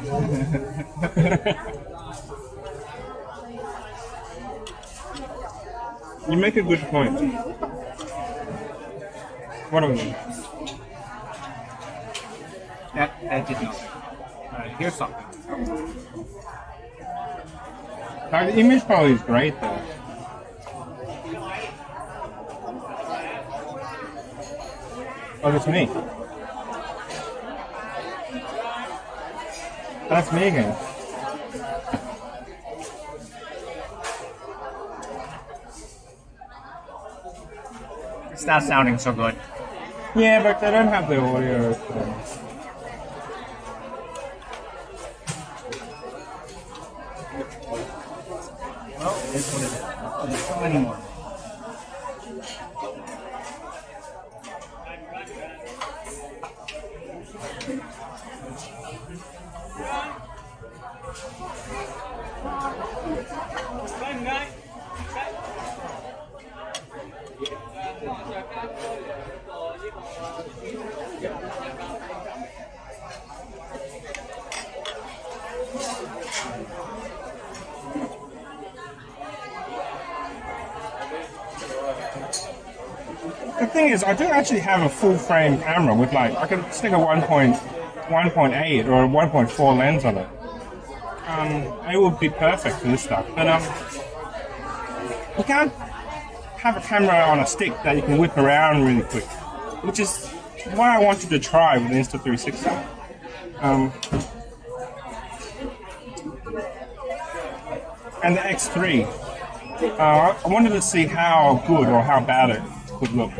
You make a good point. What are we? That did nothing. Alright, here's something. The image quality is great though. Oh, that's me. That's me again. It's not sounding so good. Yeah, but they don't have the audio. So. Well, it is what it is. There's so many more. The thing is, I do actually have a full frame camera with like, I can stick a 1.8 or a 1.4 lens on it. It would be perfect for this stuff. But you can't have a camera on a stick that you can whip around really quick, which is what I wanted to try with the Insta360. And the X3. I wanted to see how good or how bad it could look.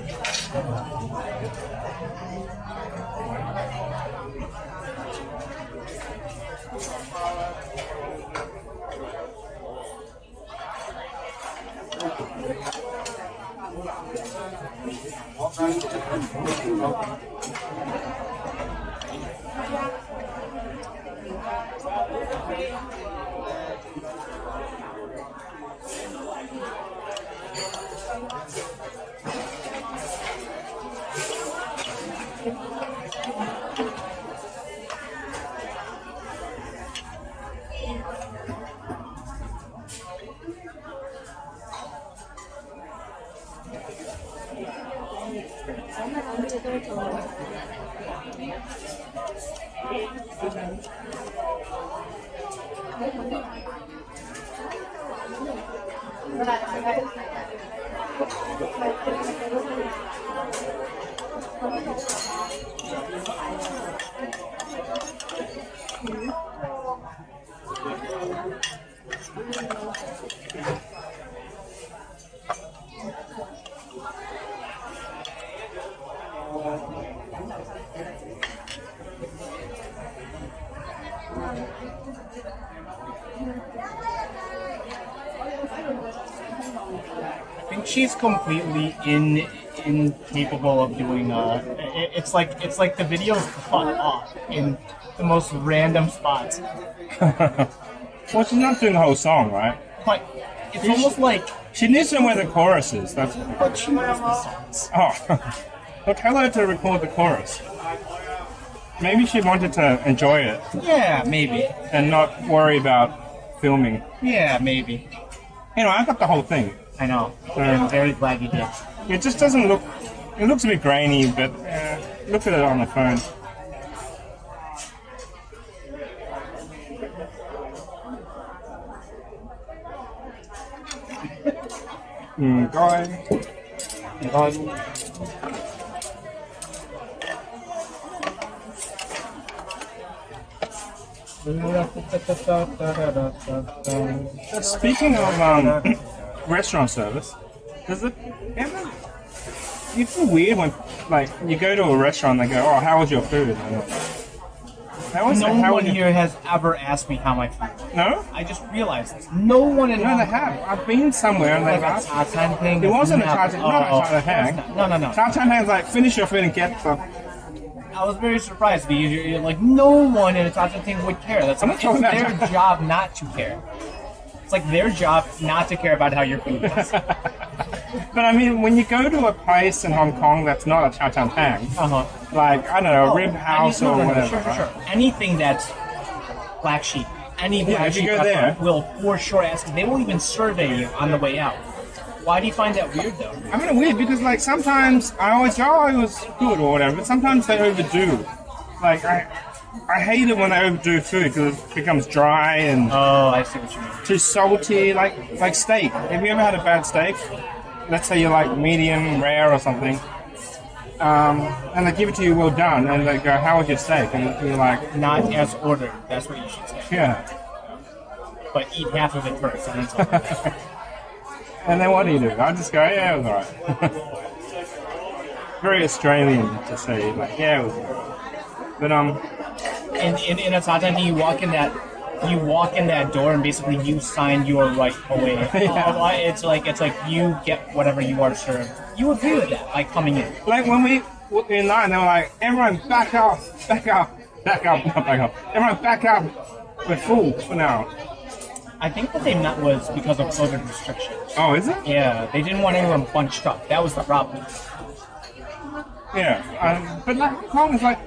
I think she's completely incapable of doing. It's like the videos cut off in the most random spots. Well, she's not doing the whole song, right? But it's almost like. She needs to know where the chorus is. That's. But she knows the songs. Oh, well, tell her to record the chorus. Maybe she wanted to enjoy it Yeah, maybe. and not worry about filming. Yeah, maybe. You know, I got the whole thing. I know. I'm very glad you did. It just doesn't look. It looks a bit grainy, but look at it on the phone. Guy. Speaking of restaurant service, does it ever you feel weird when, like, you go to a restaurant and they go, "Oh, how was your food?" And they always say, No "How one was your-" here has ever asked me how my food was. No? I just realized this. No one in No, they have. I've been somewhere and they've like a asked. Tatan thing. It wasn't a Not- Tatan, not a Tatan hang. No. Tatan hang's like, finish your food and get some. I was very surprised because you're like, no one in a Tatan thing would care. That's like, I'm not it's talking their about- job not to care. It's like their job not to care about how your food is. But I mean, when you go to a place in Hong Kong that's not a Tatan hang, like, I don't know, a rib house or whatever. Sure. Anything that's black sheep, any black if you sheep go restaurant there- will for sure ask. They will even survey you on the way out. Why do you find that weird though? I find it weird because, like, sometimes I always go, "Oh, it was good" or whatever, but sometimes they overdo. Like, I hate it when they overdo food because it becomes dry and Oh, I see what you mean. too salty, like steak. Have you ever had a bad steak? Let's say you like medium rare or something, and they give it to you well done, and they go, "How was your steak?" And you're like, Not as ordered. That's what you should say. "Yeah." But eat half of it first, and then talk about it. And then what do you do? I just go, "Yeah, it was alright." Very Australian to say, like, "Yeah, it was alright." But In a Tatan, you walk in that door, and basically you sign your right away. It's like you get whatever you are served. You agree with that by coming in. like when we were in line, they were like, "Everyone back up, not back up. Everyone back up. We're full for now." I think what they meant was because of COVID restrictions. Oh, is it? Yeah, they didn't want everyone bunched up. That was the problem. Yeah. But like Hong Kong is like,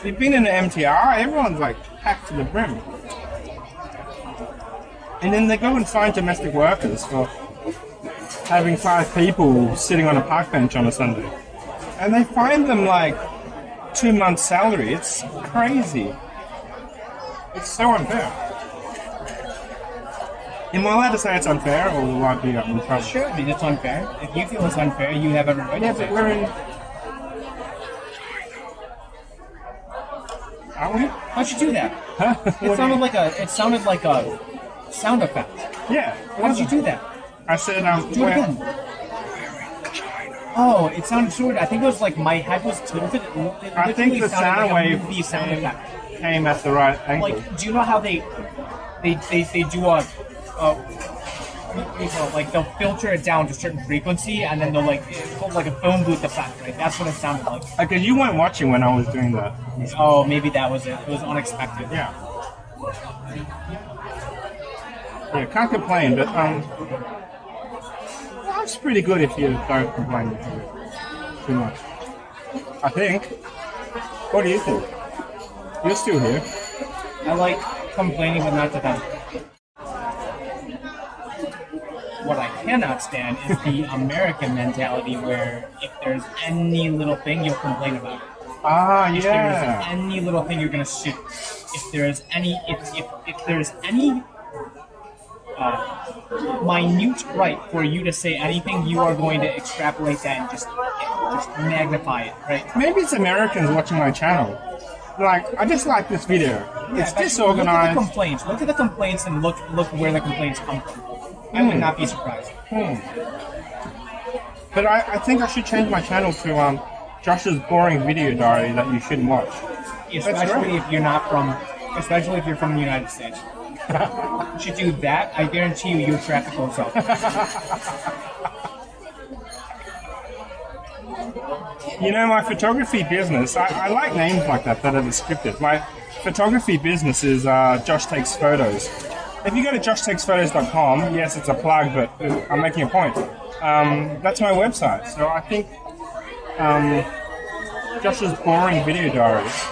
you've been in the MTR, everyone's like packed to the brim. And then they go and find domestic workers for having 5 people sitting on a park bench on a Sunday. And they find them like 2 months' salary. It's crazy. It's so unfair. Am I allowed to say it's unfair, or will I be in trouble? Sure, I mean, it's unfair. If you feel it's unfair, you have every right Yeah, to say but we're in. Are we? How'd you do that? Huh? It sounded like a sound effect. Yeah. How did you do that? I said, Do it where- again. Oh, it sounded sort of. I think it was like my head was tilted. It I think literally the sounded sound like a wave movie sound effect. came at the right angle. Like, do you know how they do like they'll filter it down to a certain frequency, and then they'll like it's called like a phone booth effect, right? That's what it sounded like. Okay, you weren't watching when I was doing that. Oh, maybe that was it. It was unexpected. Yeah. Yeah, can't complain, but that's pretty good if you don't complain too much. I think. What do you think? You're still here. I like complaining, but not to them. What I cannot stand is the American mentality where if there's any little thing, you'll complain about it. Ah, If there's yeah. any little thing, you're gonna sue. If there's any, if there's any minute right for you to say anything, you are going to extrapolate that and just magnify it, right? Maybe it's Americans watching my channel. Like, I just like this video. It's Look at the disorganized. complaints. Look at the complaints and look where the complaints come from. I would not be surprised. But I think I should change my channel to Josh's boring video diary that you shouldn't watch. Especially if you're not from, especially if you're from the United States. You should do that. I guarantee you, your traffic goes up. You know, my photography business, I like names like that are descriptive. My photography business is Josh Takes Photos. If you go to joshtakesphotos.com, yes, it's a plug, but I'm making a point. That's my website. So I think Josh's boring video diaries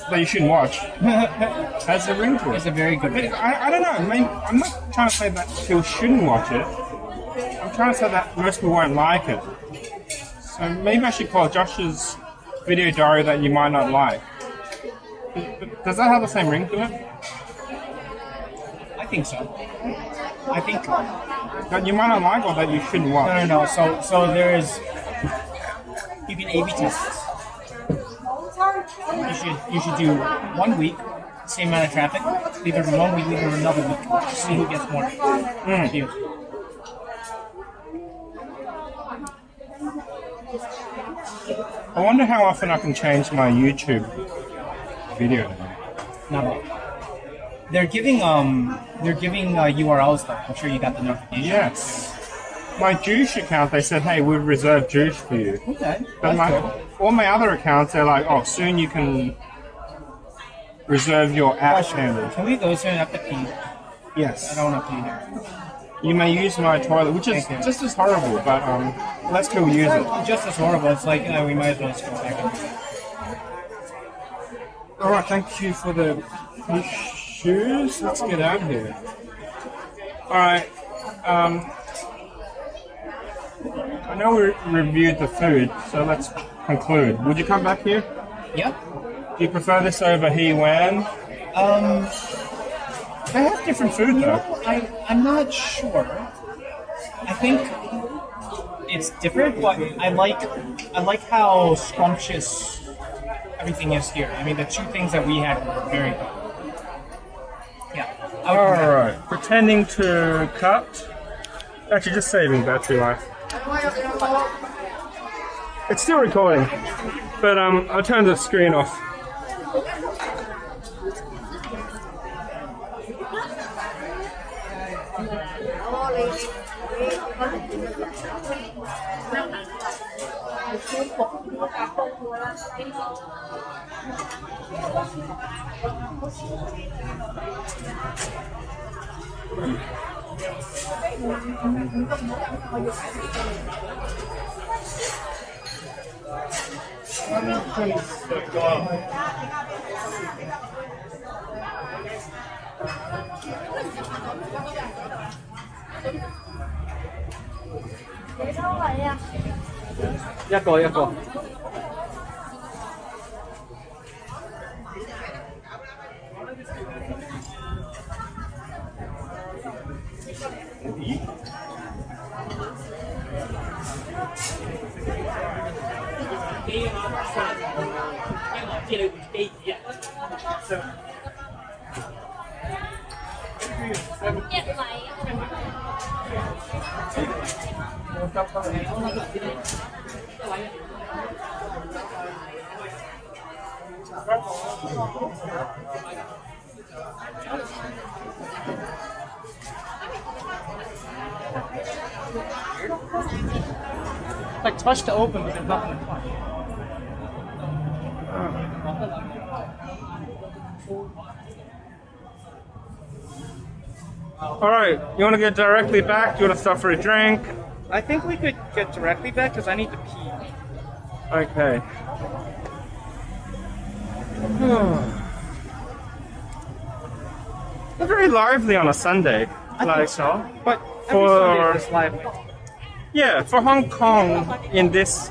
that you shouldn't watch has a ring to It's it. a very good But video. I don't know. I mean, I'm not trying to say that people shouldn't watch it. I'm trying to say that most people won't like it. So maybe I should call Josh's video diary that you might not like. But does that have the same ring to it? I think so. I think That you might not like or that you shouldn't watch? no. So there is. You can A/B test this. You should do 1 week, same amount of traffic. Leave it for 1 week, leave it for another week. See who gets more views. I wonder how often I can change my YouTube video. No. They're giving URLs though. I'm sure you got the notification. Yes. My Juice account, they said, hey, we've reserved Juice for you. Okay. But all my other accounts, they're like, oh, soon you can reserve your app handle. Can we go soon? I have to pee. Yes. I don't want to pee here. You may use my toilet, which is just as horrible, but let's go use it. Just as horrible. It's like, we might as well just go back. Alright, thank you for the shoes. Let's get out of here. Alright, I know we reviewed the food, so let's conclude. Would you come back here? Yeah. Do you prefer this over He-Wan? They have different food though. I'm not sure. I think it's different, but I like how scrumptious everything is here. I mean, the two things that we had were very good. Yeah. Alright, pretending to cut. Actually, just saving battery life. It's still recording, but I'll turn the screen off. Một個。Like touch to open, but there's nothing to touch. Alright, you want to get directly back? Do you want to stop for a drink? I think we could get directly back because I need to pee. Okay. They're very lively on a Sunday. I think so. But every for- Sunday is lively. Yeah, for Hong Kong in this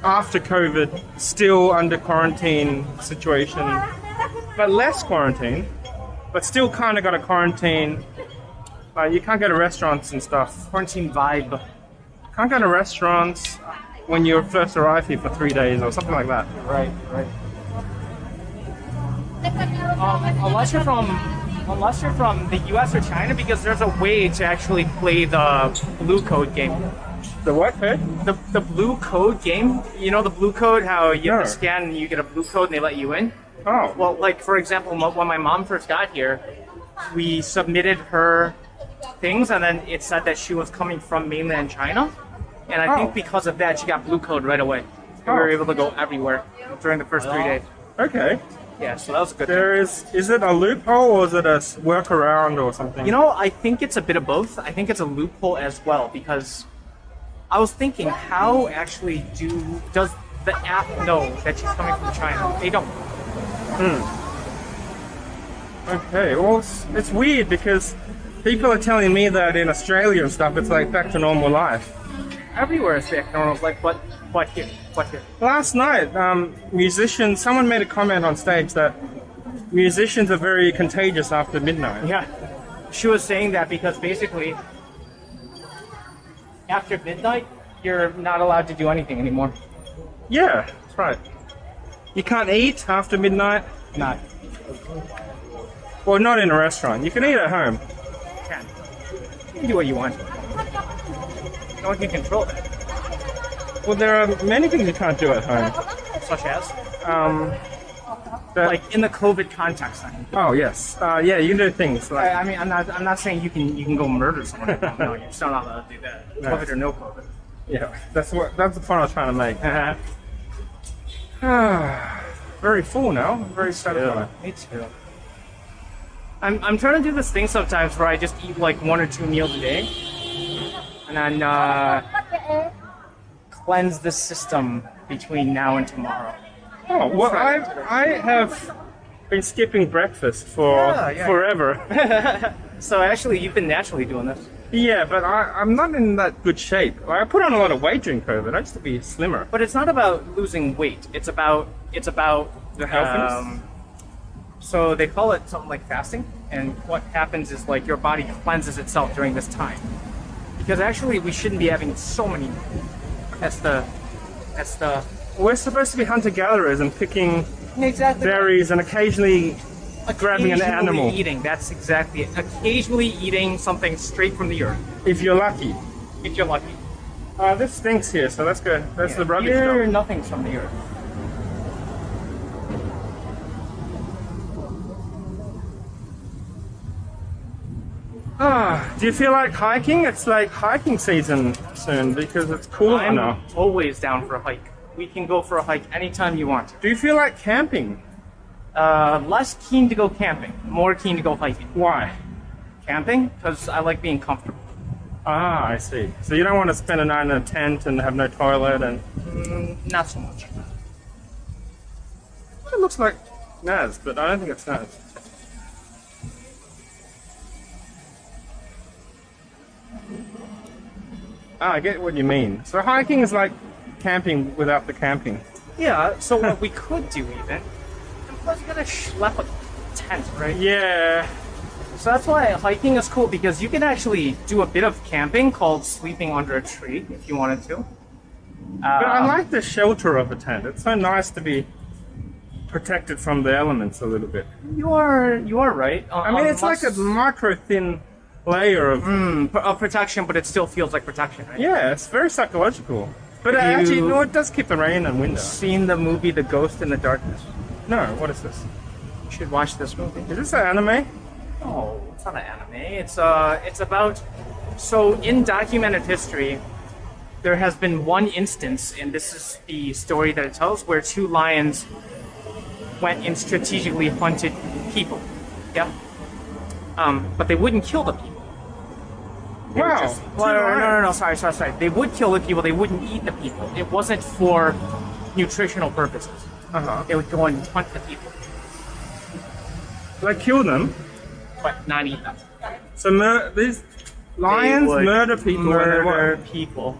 after COVID, still under quarantine situation, but less quarantine, but still kind of got a quarantine. You can't go to restaurants and stuff. Quarantine vibe. Can't go to restaurants when you first arrive here for 3 days or something like that. Right. Unless you're from the US or China, because there's a way to actually play the blue code game. The what code? The blue code game. You know the blue code, how you have to No. scan and you get a blue code and they let you in? Oh. Well, like for example, when my mom first got here, we submitted her things and then it said that she was coming from mainland China. And I think because of that, she got blue code right away. We were able to go everywhere during the first 3 days. Okay. Yeah, so that was a good thing. There is it a loophole or is it a workaround or something? You know, I think it's a bit of both. I think it's a loophole as well because I was thinking, how actually does the app know that she's coming from China? They don't. Okay, well, it's weird because people are telling me that in Australia and stuff, it's like back to normal life. Everywhere is back normal. Like what here? What here? Last night, musicians, someone made a comment on stage that musicians are very contagious after midnight. Yeah. She was saying that because basically, after midnight, you're not allowed to do anything anymore. Yeah, that's right. You can't eat after midnight? Not. Well, not in a restaurant. You can eat at home. Can. You can do what you want. No one can control that. Well, there are many things you can't do at home. Such as? That- Like in the COVID context. I mean. Oh yes, yeah, you can do things like I mean, I'm not saying you can go murder someone. No, you're still not allowed to do that. No. COVID or no COVID. yeah. That's the point I was trying to make. Very full now. Very satisfied. Me too. I'm trying to do this thing sometimes where I just eat like 1 or 2 meals a day, and then cleanse the system between now and tomorrow. Oh well, I have been skipping breakfast for Yeah. forever. So actually, you've been naturally doing this. Yeah, but I'm not in that good shape. Like, I put on a lot of weight during COVID. I used to be slimmer. But it's not about losing weight. It's about The healthiness? So they call it something like fasting, and what happens is like your body cleanses itself during this time. Because actually, we shouldn't be having so many. That's the. We're supposed to be hunter-gatherers and picking Exactly. berries and occasionally grabbing an Occasionally animal. Eating. That's exactly it. Occasionally eating something straight from the earth, If you're lucky. if you're lucky. This stinks here, so let's go. That's the rubbish Here, dump. nothing's from the earth. Do you feel like hiking? It's like hiking season soon because it's cooler I'm now. always down for a hike. We can go for a hike anytime you want. Do you feel like camping? Less keen to go camping, more keen to go hiking. Why? Camping? Because I like being comfortable. Ah, I see. So you don't want to spend a night in a tent and have no toilet and... Not so much. It looks like Naz, but I don't think it's Naz. Ah, I get what you mean. So hiking is like camping without the camping. Yeah, so what we could do even, and plus you gotta schlep a tent, right? Yeah. So that's why hiking is cool, because you can actually do a bit of camping called sleeping under a tree if you wanted to. But I like the shelter of a tent. It's so nice to be protected from the elements a little bit. You are right. I mean, it's like a micro thin layer of... of protection, but it still feels like protection, right? Yeah, it's very psychological. But Have actually, you- no, it does keep the rain and wind out. Seen the movie The Ghost in the Darkness? No, what is this? You should watch this movie. Is this an anime? No, it's not an anime. It's about. So in documented history, there has been one instance, and this is the story that it tells, where 2 lions went and strategically hunted people. Yeah. But they wouldn't kill the people. They would Wow. just- well, no. Sorry. They would kill the people. They wouldn't eat the people. It wasn't for nutritional purposes. Uh-huh. They would go and hunt the people, Like kill them. but not eat them. So these lions They would murder people when they Murder want people.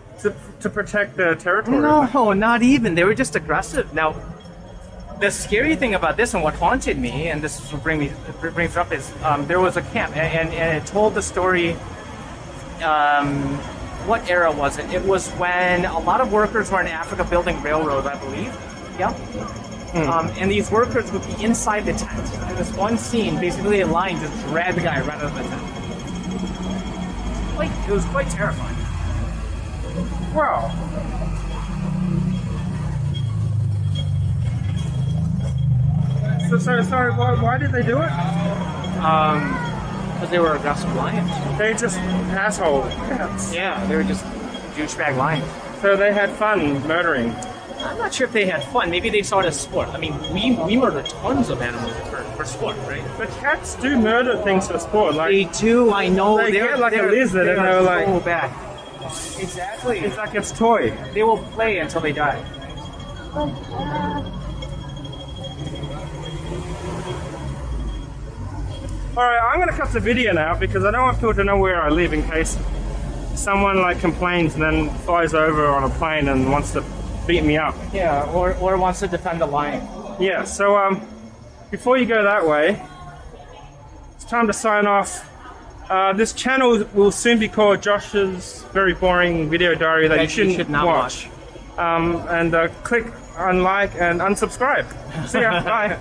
to protect their territory. No, not even. They were just aggressive. Now, the scary thing about this and what haunted me, and this is what brings it up, is there was a camp, and it told the story. What era was it? It was when a lot of workers were in Africa building railroads, I believe. Yeah. And these workers would be inside the tent. And this one scene, basically a lion just dragged the guy right out of the tent. Like, it was quite terrifying. Wow. So sorry. Why did they do it? Because they were aggressive lions. They just asshole cats. Yeah, they were just douchebag lions. So they had fun murdering. I'm not sure if they had fun. Maybe they saw it as sport. I mean, we murder tons of animals for sport, right? But cats do murder things for sport. Like They do. I know. They get like a lizard and they're like- so bad. Exactly. it's like its toy. They will play until they die. Alright, I'm gonna cut the video now because I don't want people to know where I live in case someone like complains and then flies over on a plane and wants to beat me up. Yeah, or wants to defend the lion. Yeah, so before you go that way, it's time to sign off. This channel will soon be called Josh's Very Boring Video Diary that you shouldn't should not watch. And click on like and unsubscribe. See ya, bye.